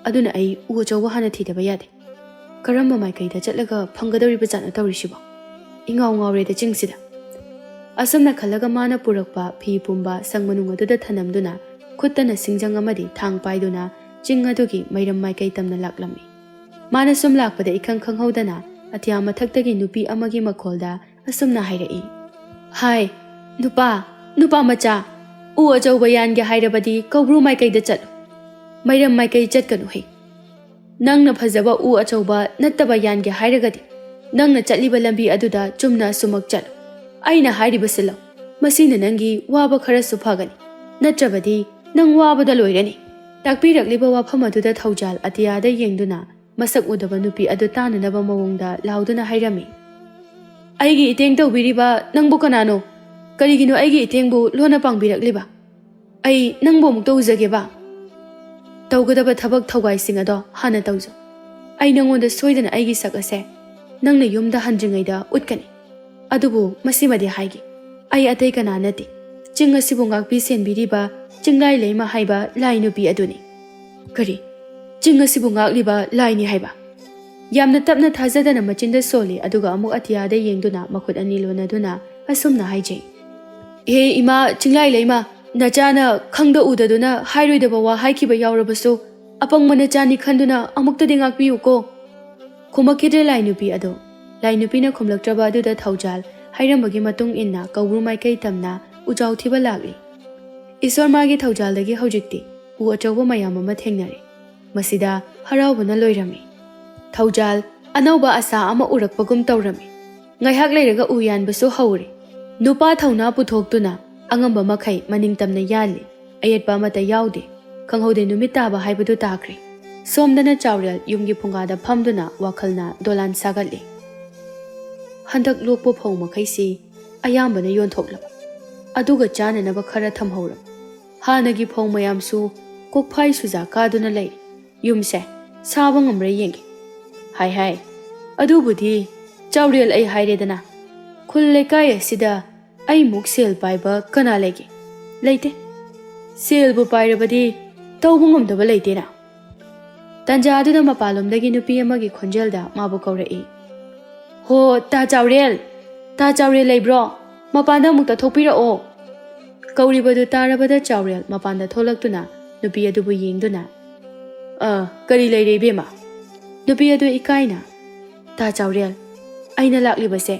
ꯑꯗꯨꯅ ꯑꯩ ꯎ ꯑꯆꯧꯕ ꯍꯥꯟꯅ ꯊꯤꯗꯕ ꯌꯥꯗꯦ꯫ ꯀꯔꯝꯕ ꯃꯥꯏꯀꯩꯗ ꯆꯠꯂꯒ ꯐꯪꯒꯗꯧꯔꯤꯕ ꯖꯥꯠꯅꯣ ꯇꯧꯔꯤꯁꯤꯕꯣ? ꯏꯉꯥꯎ ꯉꯥꯎꯔꯦꯗ ꯆꯤꯡꯁꯤꯗ꯫ ꯑꯁꯨꯝꯅ ꯈꯜꯂꯒ ꯃꯥꯅ ꯄꯨꯔꯛꯄ ꯐꯤ ꯄꯨꯝꯕ ꯁꯪ ꯃꯅꯨꯡ ꯑꯗꯨꯗ ꯊꯅꯝꯗꯨꯅ ꯈꯨꯠꯇꯅ ꯁꯤꯡꯖꯪ ꯑꯃꯗꯤ ꯊꯥꯡ ꯄꯥꯏꯗꯨꯅ ꯆꯤꯡ ꯑꯗꯨꯒꯤ ꯃꯩꯔꯝ ꯃꯥꯏꯀꯩ ꯇꯝꯅ ꯂꯥꯛꯂꯝꯃꯤ꯫ ꯃꯥꯅ ꯁꯨꯝ ꯂꯥꯛꯄꯗ ꯏꯈꯪ ꯈꯪꯍꯧꯗꯅ ꯑꯇꯤꯌꯥ ꯃꯊꯛꯇꯒꯤ ꯅꯨꯄꯤ ꯑꯃꯒꯤ ꯃꯈꯣꯜꯗ ꯑꯁꯨꯝꯅ ꯍꯥꯏꯔꯛꯏ: "ꯍꯥꯏ ꯅꯨꯄꯥ ꯃꯆꯥ, ꯎ ꯑꯆꯧꯕ ꯌꯥꯟꯒꯦ ꯍꯥꯏꯔꯕꯗꯤ ꯀꯧꯕ꯭ꯔꯨ ꯃꯥꯏꯀꯩꯗ ꯆꯠꯂꯨ, ꯃꯩꯔꯝ ꯃꯥꯏꯀꯩ ꯆꯠꯀꯅꯨ ꯍꯦ꯫ ꯅꯪꯅ ꯐꯖꯕ ꯎ ꯑꯆꯧꯕ ꯅꯠꯇꯕ ꯌꯥꯟꯒꯦ ꯍꯥꯏꯔꯒꯗꯤ ꯅꯪꯅ ꯆꯠꯂꯤꯕ ꯂꯝꯕꯤ ꯑꯗꯨꯗ ꯆꯨꯝꯅ ꯑꯁꯨꯃꯛ ꯆꯠꯂꯨ꯫ ꯑꯩꯅ ꯍꯥꯏꯔꯤꯕꯁꯤ ꯂꯧ, ꯃꯁꯤꯅ ꯅꯪꯒꯤ ꯋꯥꯕ ꯈꯔꯁꯨ ꯐꯒꯅꯤ, ꯅꯠꯇ꯭ꯔꯕꯗꯤ ꯅꯪ ꯋꯥꯕꯗ ꯂꯣꯏꯔꯅꯤ." ꯇꯥꯛꯄꯤꯔꯛꯂꯤꯕ ꯋꯥꯐꯝ ꯑꯗꯨꯗ ꯊꯧꯖꯥꯜ ꯑꯇꯤꯌꯥꯗ ꯌꯦꯡꯗꯨꯅ ꯃꯁꯛ ꯎꯗꯕ ꯅꯨꯄꯤ ꯑꯗꯨ ꯇꯥꯅꯅꯕ ꯃꯑꯣꯡꯗ ꯂꯥꯎꯗꯨꯅ ꯍꯥꯏꯔꯝꯃꯤ: "ꯑꯩꯒꯤ ꯏꯇꯦꯡ ꯇꯧꯕꯤꯔꯤꯕ ꯅꯪꯕꯨ ꯀꯅꯥꯅꯣ? ꯀꯔꯤꯒꯤꯅꯣ ꯑꯩꯒꯤ ꯏꯇꯦꯡꯕꯨ ꯂꯣꯟꯅ ꯄꯥꯡꯕꯤꯔꯛꯂꯤꯕ? ꯑꯩ ꯅꯪꯕꯨ ꯑꯃꯨꯛꯇ ꯎꯖꯒꯦꯕ? ꯇꯧꯒꯗꯕ ꯊꯕꯛ ꯊꯧꯒꯥꯏꯁꯤꯡ ꯑꯗꯣ ꯍꯥꯟꯅ ꯇꯧꯖꯧ꯫ ꯑꯩ ꯅꯪꯉꯣꯟꯗ ꯁꯣꯏꯗꯅ ꯑꯩꯒꯤ ꯁꯛ ꯑꯁꯦ ꯅꯪꯅ ꯌꯨꯝꯗ ꯍꯟꯗ꯭ꯔꯤꯉꯩꯗ ꯎꯠꯀꯅꯤ꯫ ꯑꯗꯨꯕꯨ ꯃꯁꯤꯃꯗꯤ ꯍꯥꯏꯒꯦ, ꯑꯩ ꯑꯇꯩ ꯀꯅꯥ ꯅꯠꯇꯦ, ꯆꯤꯡ ꯑꯁꯤꯕꯨ ꯉꯥꯛꯄꯤ ꯁꯦꯟꯕꯤꯔꯤꯕ ꯆꯤꯡꯂꯥꯏ ꯂꯩꯃ ꯍꯥꯏꯕ ꯂꯥꯏ ꯅꯨꯄꯤ ꯑꯗꯨꯅꯤ." "ꯀꯔꯤ? ꯆꯤꯡ ꯑꯁꯤꯕꯨ ꯉꯥꯛꯂꯤꯕ ꯂꯥꯏꯅꯤ ꯍꯥꯏꯕ?" ꯌꯥꯝꯅ ꯇꯞꯅ ꯊꯥꯖꯗꯅ ꯃꯆꯤꯟꯗ ꯁꯣꯜꯂꯤ, ꯑꯗꯨꯒ ꯑꯃꯨꯛ ꯑꯇꯤꯌꯥꯗ ꯌꯦꯡꯗꯨꯅ ꯃꯈꯨꯠ ꯑꯅꯤ ꯂꯣꯟꯅꯗꯨꯅ ꯑꯁꯨꯝꯅ ꯍꯥꯏꯖꯩ: "ꯏꯍꯦ ꯏꯃꯥ ꯆꯤꯡꯂꯥꯏ ꯂꯩꯃ, ꯅꯆꯥꯅ ꯈꯪꯗ ꯎꯗꯗꯨꯅ ꯍꯥꯏꯔꯣꯏꯗꯕ ꯋꯥ ꯍꯥꯏꯈꯤꯕ ꯌꯥꯎꯔꯕꯁꯨ ꯑꯄꯪꯕ ꯅꯆꯥꯅꯤ ꯈꯟꯗꯨꯅ ꯑꯃꯨꯛꯇꯗꯤ ꯉꯥꯛꯄꯤꯌꯨꯀꯣ." ꯈꯨꯝꯃꯛꯈꯤꯗ꯭ꯔꯦ ꯂꯥꯏ ꯅꯨꯄꯤ ꯑꯗꯣ꯫ ꯂꯥꯏ ꯅꯨꯄꯤꯅ ꯈꯨꯝꯂꯛꯇ꯭ꯔꯕ ꯑꯗꯨꯗ ꯊꯧꯖꯥꯜ ꯍꯥꯏꯔꯝꯕꯒꯤ ꯃꯇꯨꯡ ꯏꯟꯅ ꯀꯧꯕ꯭ꯔꯨ ꯃꯥꯏꯀꯩ ꯇꯝꯅ ꯎꯖꯥꯎ ꯊꯤꯕ ꯂꯥꯛꯂꯤ꯫ ꯏꯁꯣꯔ ꯃꯥꯒꯤ ꯊꯧꯖꯥꯜꯗꯒꯤ ꯍꯧꯖꯤꯛꯇꯤ ꯎ ꯑꯆꯧꯕ ꯃꯌꯥꯝ ꯑꯃ ꯊꯦꯡꯅꯔꯦ꯫ ꯃꯁꯤꯗ ꯍꯔꯥꯎꯕꯅ ꯂꯣꯏꯔꯝꯃꯤ꯫ ꯊꯧꯖꯥꯜ ꯑꯅꯧꯕ ꯑꯁꯥ ꯑꯃ ꯎꯔꯛꯄꯒꯨꯝ ꯇꯧꯔꯝꯃꯤ꯫ ꯉꯥꯏꯍꯥꯛ ꯂꯩꯔꯒ ꯎ ꯌꯥꯟꯕꯁꯨ ꯍꯧꯔꯦ꯫ ꯅꯨꯄꯥ ꯊꯧꯅꯥ ꯄꯨꯊꯣꯛꯇꯨꯅ ꯑꯉꯝꯕ ꯃꯈꯩ ꯃꯅꯤꯡꯇꯝꯅ ꯌꯥꯜꯂꯤ꯫ ꯑꯌꯦꯠꯄ ꯑꯃꯠꯇ ꯌꯥꯎꯗꯦ꯫ ꯈꯪꯍꯧꯗꯦ ꯅꯨꯃꯤꯠ ꯇꯥꯕ ꯍꯥꯏꯕꯗꯨ ꯇꯥꯈ꯭ꯔꯦ꯫ ꯁꯣꯝꯗꯅ ꯆꯥꯎꯔꯦꯜ ꯌꯨꯝꯒꯤ ꯐꯨꯡꯒꯥꯗ ꯐꯝꯗꯨꯅ ꯋꯥꯈꯜꯅ ꯗꯣꯂꯥꯟ ꯁꯥꯒꯠꯂꯤ꯫ ꯍꯟꯗꯛ ꯂꯣꯛꯄ ꯐꯧ ꯃꯈꯩꯁꯤ ꯑꯌꯥꯝꯕꯅ ꯌꯣꯟꯊꯣꯛꯂꯕ, ꯑꯗꯨꯒ ꯆꯥꯅꯅꯕ ꯈꯔ ꯊꯝꯍꯧꯔꯕ꯫ ꯍꯥꯟꯅꯒꯤ ꯐꯧ ꯃꯌꯥꯝꯁꯨ ꯀꯣꯛꯐꯥꯏ ꯁꯨꯖꯥ ꯀꯥꯗꯨꯅ ꯂꯩꯔꯤ꯫ ꯌꯨꯝꯁꯦ ꯁꯥꯕ ꯉꯝꯕ꯭ꯔꯥ ꯌꯦꯡꯒꯦ꯫ ꯍꯥꯏ, ꯑꯗꯨꯕꯨꯗꯤ ꯆꯥꯎꯔꯦꯜ ꯑꯩ ꯍꯥꯏꯔꯦꯗꯅ, ꯈꯨꯜ ꯂꯩꯀꯥꯏ ꯑꯁꯤꯗ ꯑꯩꯃꯨꯛ ꯁꯦꯜ ꯄꯥꯏꯕ ꯀꯅꯥ ꯂꯩꯒꯦ? ꯂꯩꯇꯦ꯫ ꯁꯦꯜꯕꯨ ꯄꯥꯏꯔꯕꯗꯤ ꯇꯧꯕ ꯉꯝꯗꯕ ꯂꯩꯇꯦꯅ." ꯇꯟꯖꯥ ꯑꯗꯨꯗ ꯃꯄꯥꯟꯂꯣꯝꯗꯒꯤ ꯅꯨꯄꯤ ꯑꯃꯒꯤ ꯈꯣꯟꯖꯦꯜꯗ ꯃꯥꯕꯨ ꯀꯧꯔꯛꯏ: "ꯍꯣ ꯇꯥ ꯆꯥꯎꯔꯦꯜ ꯂꯩꯕ꯭ꯔꯣ? ꯃꯄꯥꯟꯗ ꯑꯃꯨꯛꯇ ꯊꯣꯛꯄꯤꯔꯛꯑꯣ." ꯀꯧꯔꯤꯕꯗꯨ ꯇꯥꯔꯕꯗ ꯆꯥꯎꯔꯦꯜ ꯃꯄꯥꯟꯗ ꯊꯣꯛꯂꯛꯇꯨꯅ ꯅꯨꯄꯤ ꯑꯗꯨꯕꯨ ꯌꯦꯡꯗꯨꯅ "ꯀꯔꯤ ꯂꯩꯔꯦ ꯏꯕꯦꯝꯃ?" ꯅꯨꯄꯤ ꯑꯗꯨ ꯏꯀꯥꯏꯅ "ꯇꯥ ꯆꯥꯎꯔꯦꯜ, ꯑꯩꯅ ꯂꯥꯛꯂꯤꯕꯁꯦ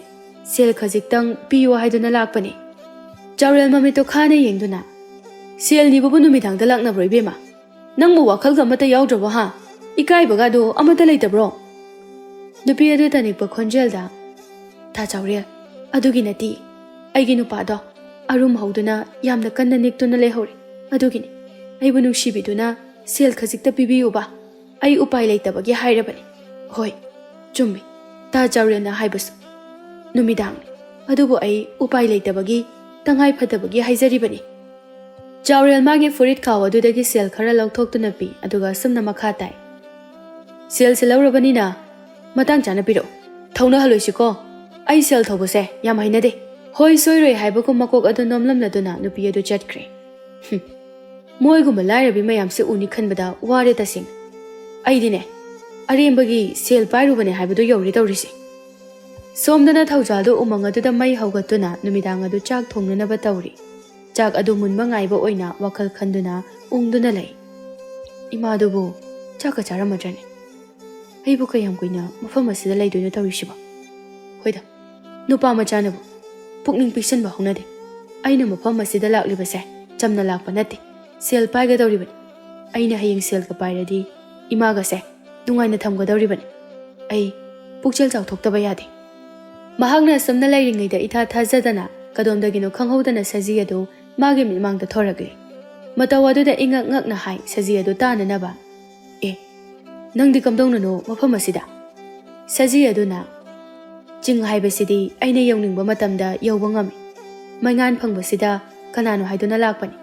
ꯁꯦꯜ ꯈꯖꯤꯛꯇꯪ ꯄꯤꯌꯣ ꯍꯥꯏꯗꯨꯅ ꯂꯥꯛꯄꯅꯦ." ꯆꯥꯎꯔꯦꯜ ꯃꯃꯤꯠꯇꯨ ꯈꯥꯅ ꯌꯦꯡꯗꯨꯅ "ꯁꯦꯜ ꯅꯤꯕꯕꯨ ꯅꯨꯃꯤꯗꯥꯡꯗ ꯂꯥꯛꯅꯕ꯭ꯔꯣ ꯏꯕꯦꯝꯃ? ꯅꯪꯕꯨ ꯋꯥꯈꯜꯒ ꯑꯃꯠꯇ ꯌꯥꯎꯗ꯭ꯔꯕꯣ ꯍꯥ? ꯏꯀꯥꯏꯕꯒꯗꯣ ꯑꯃꯠꯇ ꯂꯩꯇꯕ꯭ꯔꯣ?" ꯅꯨꯄꯤ ꯑꯗꯨ ꯇꯅꯤꯛꯄ ꯈꯣꯟꯖꯦꯜꯗ "ꯇꯥ ꯆꯥꯎꯔꯦꯜ, ꯑꯗꯨꯒꯤ ꯅꯠꯇꯦ, ꯑꯩꯒꯤ ꯅꯨꯄꯥꯗꯣ ꯑꯔꯨꯝ ꯍꯧꯗꯨꯅ ꯌꯥꯝꯅ ꯀꯟꯅ ꯅꯤꯛꯇꯨꯅ ꯂꯩꯍꯧꯔꯤ ꯑꯗꯨꯒꯤꯅꯤ ꯑꯩꯕꯨ ꯅꯨꯡꯁꯤꯕꯤꯗꯨꯅ ꯁꯦꯜ ꯈꯖꯤꯛꯇ ꯄꯤꯕꯤꯌꯨꯕ ꯑꯩ ꯎꯄꯥꯏ ꯂꯩꯇꯕꯒꯤ ꯍꯥꯏꯔꯕꯅꯤ ꯍꯣꯏ ꯆꯨꯝꯃꯤ ꯇꯥ ꯆꯥꯎꯔꯦꯜꯅ ꯍꯥꯏꯕꯁꯨ ꯅꯨꯃꯤꯗꯥꯡꯅꯤ ꯑꯗꯨꯕꯨ ꯑꯩ ꯎꯄꯥꯏ ꯂꯩꯇꯕꯒꯤ ꯇꯉꯥꯏ ꯐꯗꯕꯒꯤ ꯍꯥꯏꯖꯔꯤꯕꯅꯤ ꯆꯥꯎꯔꯦꯜ ꯃꯥꯒꯤ ꯐꯨꯔꯤꯠ ꯈꯥꯎ ꯑꯗꯨꯗꯒꯤ ꯁꯦꯜ ꯈꯔ ꯂꯧꯊꯣꯛꯇꯨꯅ ꯄꯤ ꯑꯗꯨꯒ ꯑꯁꯨꯝꯅ ꯃꯈꯥ ꯇꯥꯏ ꯁꯦꯜꯁꯦ ꯂꯧꯔꯕꯅꯤꯅ ꯃꯇꯥꯡ ꯆꯥꯅ ꯄꯤꯔꯛꯎ ꯊꯧꯅꯍꯜꯂꯣꯏꯁꯤꯀꯣ ꯑꯩ ꯁꯦꯜ ꯊꯧꯕꯁꯦ ꯌꯥꯝ ꯍꯩꯅꯗꯦ ꯍꯣꯏ ꯁꯣꯏꯔꯣꯏ ꯍꯥꯏꯕꯒꯨꯝ ꯃꯀꯣꯛ ꯑꯗꯨ ꯅꯣꯝꯂꯝꯂꯗꯨꯅ ꯅꯨꯄꯤ ꯑꯗꯨ ꯆꯠꯈ꯭ꯔꯦ ꯃꯣꯏꯒꯨꯝꯕ ꯂꯥꯏꯔꯕꯤ ꯃꯌꯥꯝꯁꯦ ꯎꯅꯤ ꯈꯟꯕꯗ ꯋꯥꯔꯦ ꯇꯁꯦꯡꯅ ꯑꯩꯗꯤꯅꯦ ꯑꯔꯦꯝꯕꯒꯤ ꯁꯦꯜ ꯄꯥꯏꯔꯨꯕꯅꯦ ꯍꯥꯏꯕꯗꯨ ꯌꯧꯔꯤ ꯇꯧꯔꯤꯁꯦ ꯁꯣꯝꯗꯅ ꯊꯧꯖꯥꯜꯗꯨ ꯎꯃꯪ ꯑꯗꯨꯗ ꯃꯩ ꯍꯧꯒꯠꯇꯨꯅ ꯅꯨꯃꯤꯗꯥꯡ ꯑꯗꯨ ꯆꯥꯛ ꯊꯣꯡꯅꯅꯕ ꯇꯧꯔꯤ ꯆꯥꯛ ꯑꯗꯨ ꯃꯨꯟꯕ ꯉꯥꯏꯕ ꯑꯣꯏꯅ ꯋꯥꯈꯜ ꯈꯟꯗꯨꯅ ꯎꯪꯗꯨꯅ ꯂꯩ ꯏꯃꯥꯗꯨꯕꯨ ꯆꯥꯛꯀ ꯆꯥꯔꯝꯃꯗ꯭ꯔꯅꯦ ꯑꯩꯕꯨ ꯀꯌꯥꯝ ꯀꯨꯏꯅ ꯃꯐꯝ ꯑꯁꯤꯗ ꯂꯩꯗꯣꯏꯅꯣ ꯇꯧꯔꯤꯁꯤꯕꯣ ꯍꯣꯏꯗ ꯅꯨꯄꯥ ꯃꯆꯥꯅꯕꯨ ꯄꯨꯛꯅꯤꯡ ꯄꯤꯛꯁꯟꯕ ꯍꯧꯅꯗꯦ ꯑꯩꯅ ꯃꯐꯝ ꯑꯁꯤꯗ ꯂꯥꯛꯂꯤꯕꯁꯦ ꯆꯝꯅ ꯂꯥꯛꯄ ꯅꯠꯇꯦ ꯁꯦꯜ ꯄꯥꯏꯒꯗꯧꯔꯤꯕꯅꯤ ꯑꯩꯅ ꯍꯌꯦꯡ ꯁꯦꯜꯒ ꯄꯥꯏꯔꯗꯤ ꯏꯃꯥꯒꯁꯦ ꯅꯨꯡꯉꯥꯏꯅ ꯊꯝꯒꯗꯧꯔꯤꯕꯅꯤ ꯑꯩ ꯄꯨꯛꯆꯦꯜ ꯆꯥꯎꯊꯣꯛꯇꯕ ꯌꯥꯗꯦ ꯃꯍꯥꯛꯅ ꯑꯁꯨꯝꯅ ꯂꯩꯔꯤꯉꯩꯗ ꯏꯊꯥ ꯊꯥꯖꯗꯅ ꯀꯗꯣꯝꯗꯒꯤꯅꯣ ꯈꯪꯍꯧꯗꯅ ꯁꯖꯤ ꯑꯗꯨ ꯃꯥꯒꯤ ꯃꯤꯠꯃꯥꯡꯗ ꯊꯣꯔꯛꯂꯦ ꯃꯇꯧ ꯑꯗꯨꯗ ꯏꯉꯛ ꯉꯛꯅ ꯍꯥꯏ ꯁꯖꯤ ꯑꯗꯨ ꯇꯥꯅꯅꯕ ꯑꯦ ꯅꯪꯗꯤ ꯀꯝꯗꯧꯅꯅꯣ ꯃꯐꯝ ꯑꯁꯤꯗ ꯁꯖꯤ ꯑꯗꯨꯅ ꯆꯤꯡ ꯍꯥꯏꯕꯁꯤꯗꯤ ꯑꯩꯅ ꯌꯧꯅꯤꯡꯕ ꯃꯇꯝꯗ ꯌꯧꯕ ꯉꯝꯃꯤ ꯃꯩꯉꯥꯟ ꯐꯪꯕꯁꯤꯗ ꯀꯅꯥꯅꯣ ꯍꯥꯏꯗꯨꯅ ꯂꯥꯛꯄꯅꯤ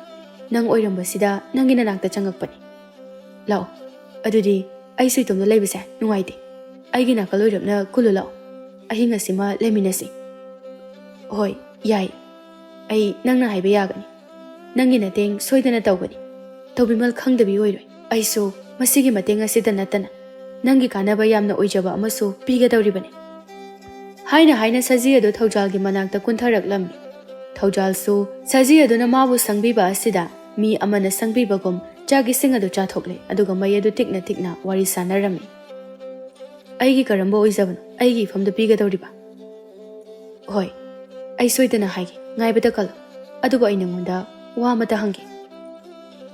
ꯅꯪ ꯑꯣꯏꯔꯝꯕꯁꯤꯗ ꯅꯪꯒꯤ ꯅꯅꯥꯛꯇ ꯆꯪꯉꯛꯄꯅꯤ ꯂꯥꯛꯑꯣ ꯑꯗꯨꯗꯤ ꯑꯩꯁꯨ ꯏꯇꯣꯝꯗ ꯂꯩꯕꯁꯦ ꯅꯨꯡꯉꯥꯏꯇꯦ ꯑꯩꯒꯤ ꯅꯥꯀꯜ ꯑꯣꯏꯔꯞꯅ ꯀꯨꯜꯂꯨ ꯂꯥꯛꯑꯣ ꯑꯍꯤꯡ ꯑꯁꯤꯃ ꯂꯩꯃꯤꯟꯅꯁꯤ ꯍꯣꯏ ꯌꯥꯏ ꯑꯩ ꯅꯪꯅ ꯍꯥꯏꯕ ꯌꯥꯒꯅꯤ ꯅꯪꯒꯤ ꯃꯇꯦꯡ ꯁꯣꯏꯗꯅ ꯇꯧꯒꯅꯤ ꯇꯧꯕꯤꯃꯜ ꯈꯪꯗꯕꯤ ꯑꯣꯏꯔꯣꯏ ꯑꯩꯁꯨ ꯃꯁꯤꯒꯤ ꯃꯇꯦꯡ ꯑꯁꯤꯗ ꯅꯠꯇꯅ ꯅꯪꯒꯤ ꯀꯥꯟꯅꯕ ꯌꯥꯝꯅ ꯑꯣꯏꯖꯕ ꯑꯃꯁꯨ ꯄꯤꯒꯗꯧꯔꯤꯕꯅꯤ ꯍꯥꯏꯅ ꯁꯖꯤ ꯑꯗꯨ ꯊꯧꯖꯥꯜꯒꯤ ꯃꯅꯥꯛꯇ ꯀꯨꯟꯊꯔꯛꯂꯝꯃꯤ ꯊꯧꯖꯥꯜꯁꯨ ꯁꯖꯤ ꯑꯗꯨꯅ ꯃꯥꯕꯨ ꯁꯪꯕꯤꯕ ꯑꯁꯤꯗ ꯃꯤ ꯑꯃꯅ ꯁꯪꯕꯤꯕꯒꯨꯝ ꯆꯥꯛ ꯏꯁꯤꯡ ꯑꯗꯨ ꯆꯥꯊꯣꯛꯂꯦ ꯑꯗꯨꯒ ꯃꯩ ꯑꯗꯨ ꯇꯤꯛꯅ ꯇꯤꯛꯅ ꯋꯥꯔꯤ ꯁꯥꯟꯅꯔꯝꯃꯤ ꯑꯩꯒꯤ ꯀꯔꯝꯕ ꯑꯣꯏꯖꯕꯅꯣ ꯑꯩꯒꯤ ꯏꯐꯝꯗ ꯄꯤꯒꯗꯧꯔꯤꯕ ꯍꯣꯏ ꯑꯩ ꯁꯣꯏꯗꯅ ꯍꯥꯏꯒꯦ ꯉꯥꯏꯕꯗ ꯀꯜꯂꯨ ꯑꯗꯨꯕꯨ ꯑꯩ ꯅꯉꯣꯟꯗ ꯋꯥ ꯑꯃꯇ ꯍꯪꯒꯦ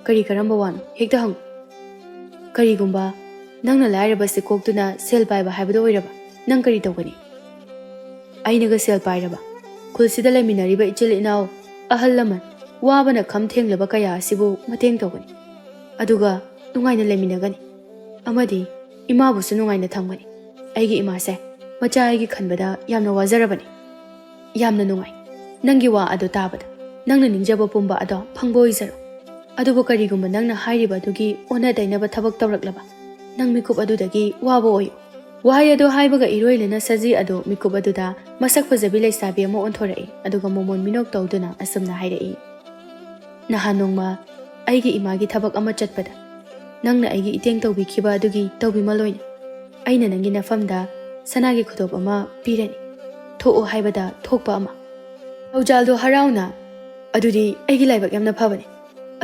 ꯀꯔꯤ ꯀꯔꯝꯕ ꯋꯥꯅꯣ ꯍꯦꯛꯇ ꯍꯪꯉꯨ ꯀꯔꯤꯒꯨꯝꯕ ꯅꯪꯅ ꯂꯥꯏꯔꯕꯁꯤ ꯀꯣꯛꯇꯨꯅ ꯁꯦꯜ ꯄꯥꯏꯕ ꯍꯥꯏꯕꯗꯨ ꯑꯣꯏꯔꯕ ꯅꯪ ꯀꯔꯤ ꯇꯧꯒꯅꯤ ꯑꯩꯅꯒ ꯁꯦꯜ ꯄꯥꯏꯔꯕ ꯈꯨꯜꯁꯤꯗ ꯂꯩꯃꯤꯟꯅꯔꯤꯕ ꯏꯆꯤꯜ ꯏꯅꯥꯎ ꯑꯍꯜ ꯂꯃꯟ ꯋꯥꯕꯅ ꯈꯝ ꯊꯦꯡꯂꯕ ꯀꯌా ꯑꯁꯤꯕꯨ ꯃꯇꯦꯡ ꯇꯧꯒꯅꯤ ꯑꯗꯨꯒ ꯅꯨꯡꯉꯥꯏꯅ ꯂꯩꯃꯤꯟꯅꯒꯅꯤ ꯑꯃꯗꯤ ꯏꯃꯥꯕꯨꯁꯨ ꯅꯨꯡꯉꯥꯏꯅ ꯊꯝꯒꯅꯤ ꯑꯩꯒꯤ ꯏꯃꯥꯁꯦ ꯃꯆꯥ ꯑꯩꯒꯤ ꯈꯟꯕꯗ ꯌꯥꯝꯅ ꯋꯥꯖꯔꯕꯅꯤ ꯌꯥꯝꯅ ꯅꯨꯡꯉꯥꯏ ꯅꯪꯒꯤ ꯋꯥ ꯑꯗꯨ ꯇꯥꯕꯗ ꯅꯪꯅ ꯅꯤꯡꯖꯕ ꯄꯨꯝꯕ ꯑꯗꯣ ꯐꯪꯕ ꯑꯣꯏꯖꯔꯣ ꯑꯗꯨꯕꯨ ꯀꯔꯤꯒꯨꯝꯕ ꯅꯪꯅ ꯍꯥꯏꯔꯤꯕ ꯑꯗꯨꯒꯤ ꯑꯣꯟꯅ ꯇꯩꯅꯕ ꯊꯕꯛ ꯇꯧꯔꯛꯂꯕ ꯅꯪ ꯃꯤꯀꯨꯞ ꯑꯗꯨꯗꯒꯤ ꯋꯥꯕ ꯑꯣꯏꯌꯨ ꯋꯥꯍꯩ ꯑꯗꯨ ꯍꯥꯏꯕꯒ ꯏꯔꯣꯏꯂꯅ ꯁꯖꯤ ꯑꯗꯨ ꯃꯤꯀꯨꯞ ꯑꯗꯨꯗ ꯃꯁꯛ ꯐꯖꯕꯤ ꯂꯩꯁꯥꯕꯤ ꯑꯃ ꯑꯣꯟꯊꯣꯔꯛꯏ ꯑꯗꯨꯒ ꯃꯣꯃꯣꯟ ꯃꯤꯅꯣꯛ ꯇꯧꯗꯨꯅ ꯑꯁꯨꯝꯅ ꯍꯥꯏꯔꯛꯏ ꯅꯍꯥꯟ ꯅꯣꯡꯃ ꯑꯩꯒꯤ ꯏꯃꯥꯒꯤ ꯊꯕꯛ ꯑꯃ ꯆꯠꯄꯗ ꯅꯪꯅ ꯑꯩꯒꯤ ꯏꯇꯦꯡ ꯇꯧꯕꯤꯈꯤꯕ ꯑꯗꯨꯒꯤ ꯇꯧꯕꯤꯃꯜ ꯑꯩꯅ ꯅꯪꯒꯤ ꯅꯐꯝꯗ ꯁꯅꯥꯒꯤ ꯈꯨꯗꯣꯞ ꯑꯃ ꯄꯤꯔꯅꯤ ꯊꯣꯛꯑꯣ ꯍꯥꯏꯕꯗ ꯊꯣꯛꯄ ꯑꯃ ꯊꯧꯖꯥꯜꯗꯣ ꯍꯔꯥꯎꯅ ꯑꯗꯨꯗꯤ ꯑꯩꯒꯤ ꯂꯥꯏꯕꯛ ꯌꯥꯝꯅ ꯐꯕꯅꯤ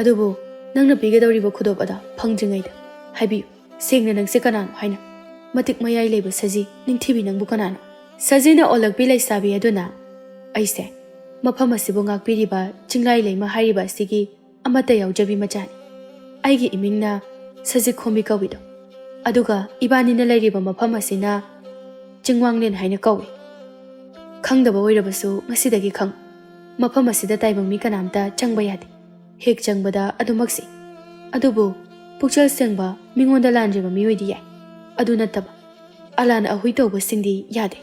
ꯑꯗꯨꯕꯨ ꯅꯪꯅ ꯄꯤꯒꯗꯧꯔꯤꯕ ꯈꯨꯗꯣꯞ ꯑꯗꯣ ꯐꯪꯗ꯭ꯔꯤꯉꯩꯗ ꯍꯥꯏꯕꯤꯌꯨ ꯁꯦꯡꯅ ꯅꯪꯁꯦ ꯀꯅꯥꯅꯣ ꯍꯥꯏꯅ ꯃꯇꯤꯛ ꯃꯌꯥꯏ ꯂꯩꯕ ꯁꯖꯤ ꯅꯤꯡꯊꯤꯕꯤ ꯅꯪꯕꯨ ꯀꯅꯥꯅꯣ ꯁꯖꯤꯅ ꯑꯣꯜꯂꯛꯄꯤ ꯂꯩꯁꯥꯕꯤ ꯑꯗꯨꯅ ꯑꯩꯁꯦ ꯃꯐꯝ ꯑꯁꯤꯕꯨ ꯉꯥꯛꯄꯤꯔꯤꯕ ꯆꯤꯡꯂꯥꯏ ꯂꯩꯃ ꯍꯥꯏꯔꯤꯕ ꯑꯁꯤꯒꯤ ꯑꯃꯠꯇ ꯌꯥꯎꯖꯕꯤ ꯃꯆꯥꯅꯤ ꯑꯩꯒꯤ ꯏꯃꯤꯡꯅ ꯁꯖꯤ ꯈꯣꯝꯕꯤ ꯀꯧꯏꯗꯣ ꯑꯗꯨꯒ ꯏꯕꯥꯅꯤꯅ ꯂꯩꯔꯤꯕ ꯃꯐꯝ ꯑꯁꯤꯅ ꯆꯤꯡꯋꯥꯡꯂꯦꯟ ꯍꯥꯏꯅ ꯀꯧꯏ ꯈꯪꯗꯕ ꯑꯣꯏꯔꯕꯁꯨ ꯉꯁꯤꯗꯒꯤ ꯈꯪ ꯃꯐꯝ ꯑꯁꯤꯗ ꯇꯥꯏꯕꯪ ꯃꯤ ꯀꯅꯥꯝꯇ ꯆꯪꯕ ꯌꯥꯗꯦ ꯍꯦꯛ ꯆꯪꯕꯗ ꯑꯗꯨꯃꯛꯁꯤ ꯑꯗꯨꯕꯨ ꯄꯨꯛꯆꯦꯜ ꯁꯦꯡꯕ ꯃꯤꯉꯣꯟꯗ ꯂꯥꯟꯗ꯭ꯔꯤꯕ ꯃꯤꯑꯣꯏꯗꯤ ꯌꯥꯏ ꯑꯗꯨ ꯅꯠꯇꯕ ꯑꯂꯥꯟ ꯑꯍꯨꯏ ꯇꯧꯕꯁꯤꯡꯗꯤ ꯌꯥꯗꯦ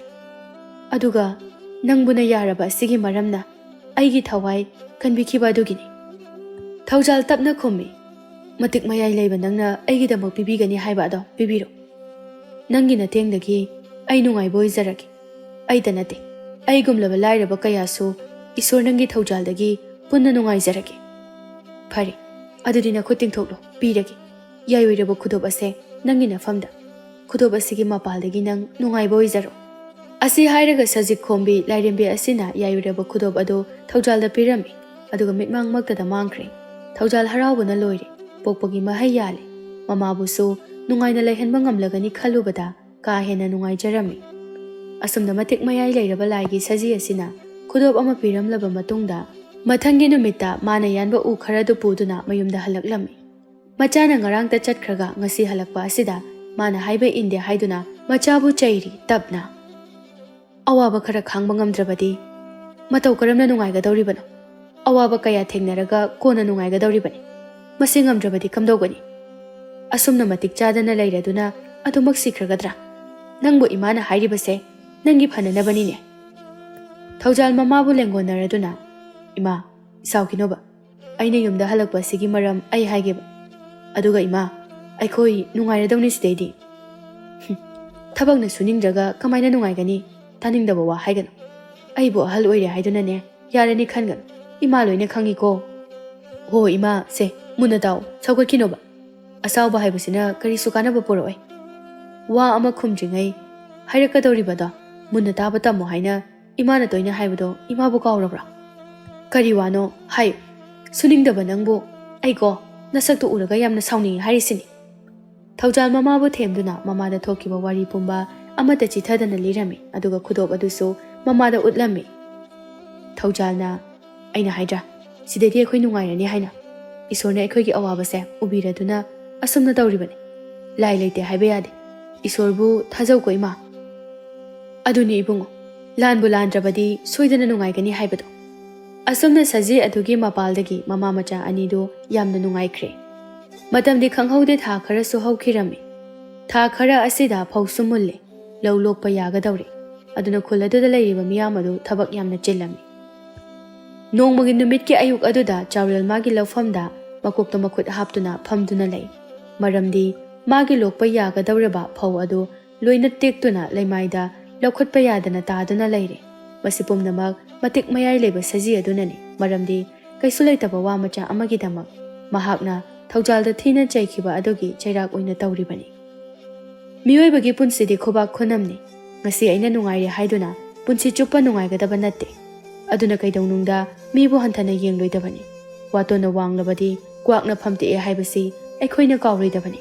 ꯑꯗꯨꯒ ꯅꯪꯕꯨꯅ ꯌꯥꯔꯕ ꯑꯁꯤꯒꯤ ꯃꯔꯝꯅ ꯑꯩꯒꯤ ꯊꯋꯥꯏ ꯀꯟꯕꯤꯈꯤꯕ ꯑꯗꯨꯒꯤꯅꯤ ꯊꯧꯖꯥꯜ ꯇꯞꯅ ꯈꯨꯝꯃꯤ ꯃꯇꯤꯛ ꯃꯌꯥꯏ ꯂꯩꯕ ꯅꯪꯅ ꯑꯩꯒꯤꯗꯃꯛ ꯄꯤꯕꯤꯒꯅꯤ ꯍꯥꯏꯕ ꯑꯗꯣ ꯄꯤꯕꯤꯔꯣ ꯅꯪꯒꯤ ꯅꯇꯦꯡꯗꯒꯤ ꯑꯩ ꯅꯨꯡꯉꯥꯏꯕ ꯑꯣꯏꯖꯔꯒꯦ ꯑꯩꯗ ꯅꯠꯇꯦ ꯑꯩꯒꯨꯝꯂꯕ ꯂꯥꯏꯔꯕ ꯀꯌꯥꯁꯨ ꯏꯁꯣꯔ ꯅꯪꯒꯤ ꯊꯧꯖꯥꯜꯗꯒꯤ ꯄꯨꯟꯅ ꯅꯨꯡꯉꯥꯏꯖꯔꯒꯦ ꯐꯔꯦ ꯑꯗꯨꯗꯤ ꯅꯈꯨꯠ ꯇꯤꯡꯊꯣꯛꯂꯣ ꯄꯤꯔꯒꯦ ꯌꯥꯏꯑꯣꯏꯔꯕ ꯈꯨꯗꯣꯞ ꯑꯁꯦ ꯅꯪꯒꯤ ꯅꯐꯝꯗ ꯈꯨꯗꯣꯞ ꯑꯁꯤꯒꯤ ꯃꯄꯥꯜꯗꯒꯤ ꯅꯪ ꯅꯨꯡꯉꯥꯏꯕ ꯑꯣꯏꯖꯔꯣ ꯑꯁꯤ ꯍꯥꯏꯔꯒ ꯁꯖꯤꯛ ꯈꯣꯝꯕꯤ ꯂꯥꯏꯔꯦꯝꯕꯤ ꯑꯁꯤꯅ ꯌꯥꯏꯑꯣꯏꯔꯕ ꯈꯨꯗꯣꯞ ꯑꯗꯨ ꯊꯧꯖꯥꯜꯗ ꯄꯤꯔꯝꯃꯤ ꯑꯗꯨꯒ ꯃꯤꯠꯃꯥꯡꯃꯛꯇꯗ ꯃꯥꯡꯈ꯭ꯔꯦ ꯊꯧꯖꯥꯜ ꯍꯔꯥꯎꯕꯅ ꯂꯣꯏꯔꯦ ꯄꯣꯛꯄꯒꯤ ꯃꯍꯩ ꯌꯥꯜꯂꯦ ꯃꯃꯥꯕꯨꯁꯨ ꯅꯨꯡꯉꯥꯏꯅ ꯂꯩꯍꯟꯕ ꯉꯝꯂꯒꯅꯤ ꯈꯜꯂꯨꯕꯗ ꯀꯥ ꯍꯦꯟꯅ ꯅꯨꯡꯉꯥꯏꯖꯔꯝꯃꯤ ꯑꯁꯨꯝꯅ ꯃꯇꯤꯛ ꯃꯌꯥꯏ ꯂꯩꯔꯕ ꯂꯥꯏꯒꯤ ꯁꯖꯤ ꯑꯁꯤꯅ ꯈꯨꯗꯣꯞ ꯑꯃ ꯄꯤꯔꯝꯂꯕ ꯃꯇꯨꯡꯗ ꯃꯊꯪꯒꯤ ꯅꯨꯃꯤꯠꯇ ꯃꯥꯅ ꯌꯥꯟꯕ ꯎ ꯈꯔꯗꯨ ꯄꯨꯗꯨꯅ ꯃꯌꯨꯝꯗ ꯍꯜꯂꯛꯂꯝꯃꯤ ꯃꯆꯥꯅ ꯉꯔꯥꯡꯇ ꯆꯠꯈ꯭ꯔꯒ ꯉꯁꯤ ꯍꯜꯂꯛꯄ ꯑꯁꯤꯗ ꯃꯥꯅ ꯍꯥꯏꯕ ꯏꯟꯗꯦ ꯍꯥꯏꯗꯨꯅ ꯃꯆꯥꯕꯨ ꯆꯩꯔꯤ ꯇꯞꯅ ꯑꯋꯥꯕ ꯈꯔ ꯈꯥꯡꯕ ꯉꯝꯗ꯭ꯔꯕꯗꯤ ꯃꯇꯧ ꯀꯔꯝꯅ ꯅꯨꯡꯉꯥꯏꯒꯗꯧꯔꯤꯕꯅꯣ? ꯑꯋꯥꯕ ꯀꯌꯥ ꯊꯦꯡꯅꯔꯒ ꯀꯣꯟꯅ ꯅꯨꯡꯉꯥꯏꯒꯗꯧꯔꯤꯕꯅꯤ. ꯃꯁꯤ ꯉꯝꯗ꯭ꯔꯕꯗꯤ ꯀꯝꯗꯧꯒꯅꯤ? ꯑꯁꯨꯝꯅ ꯃꯇꯤꯛ ꯆꯥꯗꯅ ꯂꯩꯔꯗꯨꯅ ꯑꯗꯨꯃꯛ ꯁꯤꯈ꯭ꯔꯒꯗ꯭ꯔꯥ? ꯅꯪꯕꯨ ꯏꯃꯥꯅ ꯍꯥꯏꯔꯤꯕꯁꯦ ꯅꯪꯒꯤ ꯐꯅꯅꯕꯅꯤꯅꯦ. ꯊꯧꯖꯥꯜ ꯃꯃꯥꯕꯨ ꯂꯦꯡꯒꯣꯟꯅꯔꯗꯨꯅ, ꯏꯃꯥ, ꯁꯥꯎꯈꯤꯅꯣꯕ. ꯑꯩꯅ ꯌꯨꯝꯗ ꯍꯜꯂꯛꯄ ꯑꯁꯤꯒꯤ ꯃꯔꯝ ꯑꯩ ꯍꯥꯏꯒꯦꯕ. ꯑꯗꯨꯒ ꯏꯃꯥ, ꯑꯩꯈꯣꯏ ꯅꯨꯡꯉꯥꯏꯔꯗꯧꯅꯤ ꯁꯤꯗꯩꯗꯤ. ꯊꯕꯛꯅ ꯁꯨꯅꯤꯡꯗ꯭ꯔꯒ ꯀꯃꯥꯏꯅ ꯅꯨꯡꯉꯥꯏꯒꯅꯤ? ꯇꯥꯅꯤꯡꯗꯕ ꯋꯥ ꯍꯥꯏꯒꯅꯨ. ꯑꯩꯕꯨ ꯑꯍꯜ ꯑꯣꯏꯔꯦ ꯍꯥꯏꯗꯨꯅꯅꯦ ꯌꯥꯔꯅꯤ ꯈꯟꯒꯅꯨ. ꯏꯃꯥ ꯂꯣꯏꯅ ꯈꯪꯉꯤꯀꯣ. ꯍꯣ ꯏꯃꯥ, ꯁꯦ ꯃꯨꯟꯅ ꯇꯥꯎ, ꯁꯧꯒꯠꯈꯤꯅꯣꯕ. ꯑꯁꯥꯎꯕ ꯍꯥꯏꯕꯁꯤꯅ ꯀꯔꯤꯁꯨ ꯀꯥꯟꯅꯕ ꯄꯨꯔꯛꯑꯣꯏ. ꯋꯥ ꯑꯃ ꯈꯨꯝꯗ꯭ꯔꯤꯉꯩ ꯍꯥꯏꯔꯛꯀꯗꯧꯔꯤꯕꯗꯣ ꯃꯨꯟꯅ ꯇꯥꯕ ꯇꯝꯃꯣ ꯍꯥꯏꯅ ꯏꯃꯥꯅ ꯇꯣꯏꯅ ꯍꯥꯏꯕꯗꯣ ꯏꯃꯥꯕꯨ ꯀꯥꯎꯔꯕ꯭ꯔꯥ? ꯀꯔꯤ ꯋꯥꯅꯣ ꯍꯥꯏꯌꯨ. ꯁꯨꯅꯤꯡꯗꯕ ꯅꯪꯕꯨ ꯑꯩꯀꯣ ꯅꯁꯛꯇꯨ ꯎꯔꯒ ꯌꯥꯝꯅ ꯁꯥꯎꯅꯤꯡꯉꯤ ꯍꯥꯏꯔꯤꯁꯤꯅꯤ. ꯊꯧꯖꯥꯜ ꯃꯃꯥꯕꯨ ꯊꯦꯝꯗꯨꯅ ꯃꯃꯥꯗ ꯊꯣꯛꯈꯤꯕ ꯋꯥꯔꯤ ꯄꯨꯝꯕ ꯑꯃꯠꯇ ꯆꯤꯊꯗꯅ ꯂꯤꯔꯝꯃꯤ, ꯑꯗꯨꯒ ꯈꯨꯗꯣꯞ ꯑꯗꯨꯁꯨ ꯃꯃꯥꯗ ꯎꯠꯂꯝꯃꯤ. ꯊꯧꯖꯥꯜꯅ, ꯑꯩꯅ ꯍꯥꯏꯗ꯭ꯔꯥ ꯁꯤꯗꯩꯗꯤ ꯑꯩꯈꯣꯏ ꯅꯨꯡꯉꯥꯏꯔꯅꯤ ꯍꯥꯏꯅ. ꯏꯁꯣꯔꯅ ꯑꯩꯈꯣꯏꯒꯤ ꯑꯋꯥꯕꯁꯦ ꯎꯕꯤꯔꯗꯨꯅ ꯑꯁꯨꯝꯅ ꯇꯧꯔꯤꯕꯅꯤ. ꯂꯥꯏ ꯂꯩꯇꯦ ꯍꯥꯏꯕ ꯌꯥꯗꯦ. ꯏꯁꯣꯔꯕꯨ ꯊꯥꯖꯧꯀꯣ ꯏꯃꯥ. ꯑꯗꯨꯅꯤ ꯏꯕꯨꯡꯉꯣ, ꯂꯥꯟꯕꯨ ꯂꯥꯟꯗ꯭ꯔꯕꯗꯤ ꯁꯣꯏꯗꯅ ꯅꯨꯡꯉꯥꯏꯒꯅꯤ ꯍꯥꯏꯕꯗꯣ. ꯑꯁꯨꯝꯅ ꯁꯖꯤ ꯑꯗꯨꯒꯤ ꯃꯄꯥꯜꯗꯒꯤ ꯃꯃꯥ ꯃꯆꯥ ꯑꯅꯤꯗꯨ ꯌꯥꯝꯅ ꯅꯨꯡꯉꯥꯏꯈ꯭ꯔꯦ. ꯃꯇꯝꯗꯤ ꯈꯪꯍꯧꯗꯦ ꯊꯥ ꯈꯔꯁꯨ ꯍꯧꯈꯤꯔꯝꯃꯤ. ꯊꯥ ꯈꯔ ꯑꯁꯤꯗ ꯐꯧꯁꯨ ꯃꯨꯜꯂꯦ, ꯂꯧ ꯂꯣꯛꯄ ꯌꯥꯒꯗꯧꯔꯦ. ꯑꯗꯨꯅ ꯈꯨꯜ ꯑꯗꯨꯗ ꯂꯩꯔꯤꯕ ꯃꯤꯌꯥꯝ ꯑꯗꯨ ꯊꯕꯛ ꯌꯥꯝꯅ ꯆꯤꯜꯂꯝꯃꯤ. ꯅꯣꯡꯃꯒꯤ ꯅꯨꯃꯤꯠꯀꯤ ꯑꯌꯨꯛ ꯑꯗꯨꯗ ꯆꯥꯎꯔꯦꯜ ꯃꯥꯒꯤ ꯂꯧꯐꯝꯗ ꯃꯀꯣꯛꯇ ꯃꯈꯨꯠ ꯍꯥꯞꯇꯨꯅ ꯐꯝꯗꯨꯅ ꯂꯩ. ꯃꯔꯝꯗꯤ ꯃꯥꯒꯤ ꯂꯣꯛꯄ ꯌꯥꯒꯗꯧꯔꯕ ꯐꯧ ꯑꯗꯨ ꯂꯣꯏꯅ ꯇꯦꯛꯇꯨꯅ ꯂꯩꯃꯥꯏꯗ ꯂꯧꯈꯠꯄ ꯌꯥꯗꯅ ꯇꯥꯗꯨꯅ ꯂꯩꯔꯦ. ꯃꯁꯤ ꯄꯨꯝꯅꯃꯛ ꯃꯇꯤꯛ ꯃꯌꯥꯏ ꯂꯩꯕ ꯁꯖꯤ ꯑꯗꯨꯅꯅꯤ. ꯃꯔꯝꯗꯤ ꯀꯩꯁꯨ ꯂꯩꯇꯕ ꯋꯥ ꯃꯆꯥ ꯑꯃꯒꯤꯗꯃꯛ ꯃꯍꯥꯛꯅ ꯊꯧꯖꯥꯜꯗ ꯊꯤꯅ ꯆꯩꯈꯤꯕ ꯑꯗꯨꯒꯤ ꯆꯩꯔꯥꯛ ꯑꯣꯏꯅ ꯇꯧꯔꯤꯕꯅꯤ. ꯃꯤꯑꯣꯏꯕꯒꯤ ꯄꯨꯟꯁꯤꯗꯤ ꯈꯨꯕꯥꯛ ꯈꯨꯅꯝꯅꯤ. ꯉꯁꯤ ꯑꯩꯅ ꯅꯨꯡꯉꯥꯏꯔꯦ ꯍꯥꯏꯗꯨꯅ ꯄꯨꯟꯁꯤ ꯆꯨꯞꯄ ꯅꯨꯡꯉꯥꯏꯒꯗꯕ ꯅꯠꯇꯦ. ꯑꯗꯨꯅ ꯀꯩꯗꯧꯅꯨꯡꯗ ꯃꯤꯕꯨ ꯍꯟꯊꯅ ꯌꯦꯡꯂꯣꯏꯗꯕꯅꯤ. ꯋꯥꯇꯣꯟꯅ ꯋꯥꯡꯂꯕꯗꯤ ꯀ꯭ꯋꯥꯛꯅ ꯐꯝꯇꯦꯛꯑꯦ ꯍꯥꯏꯕꯁꯤ ꯑꯩꯈꯣꯏꯅ ꯀꯥꯎꯔꯣꯏꯗꯕꯅꯤ.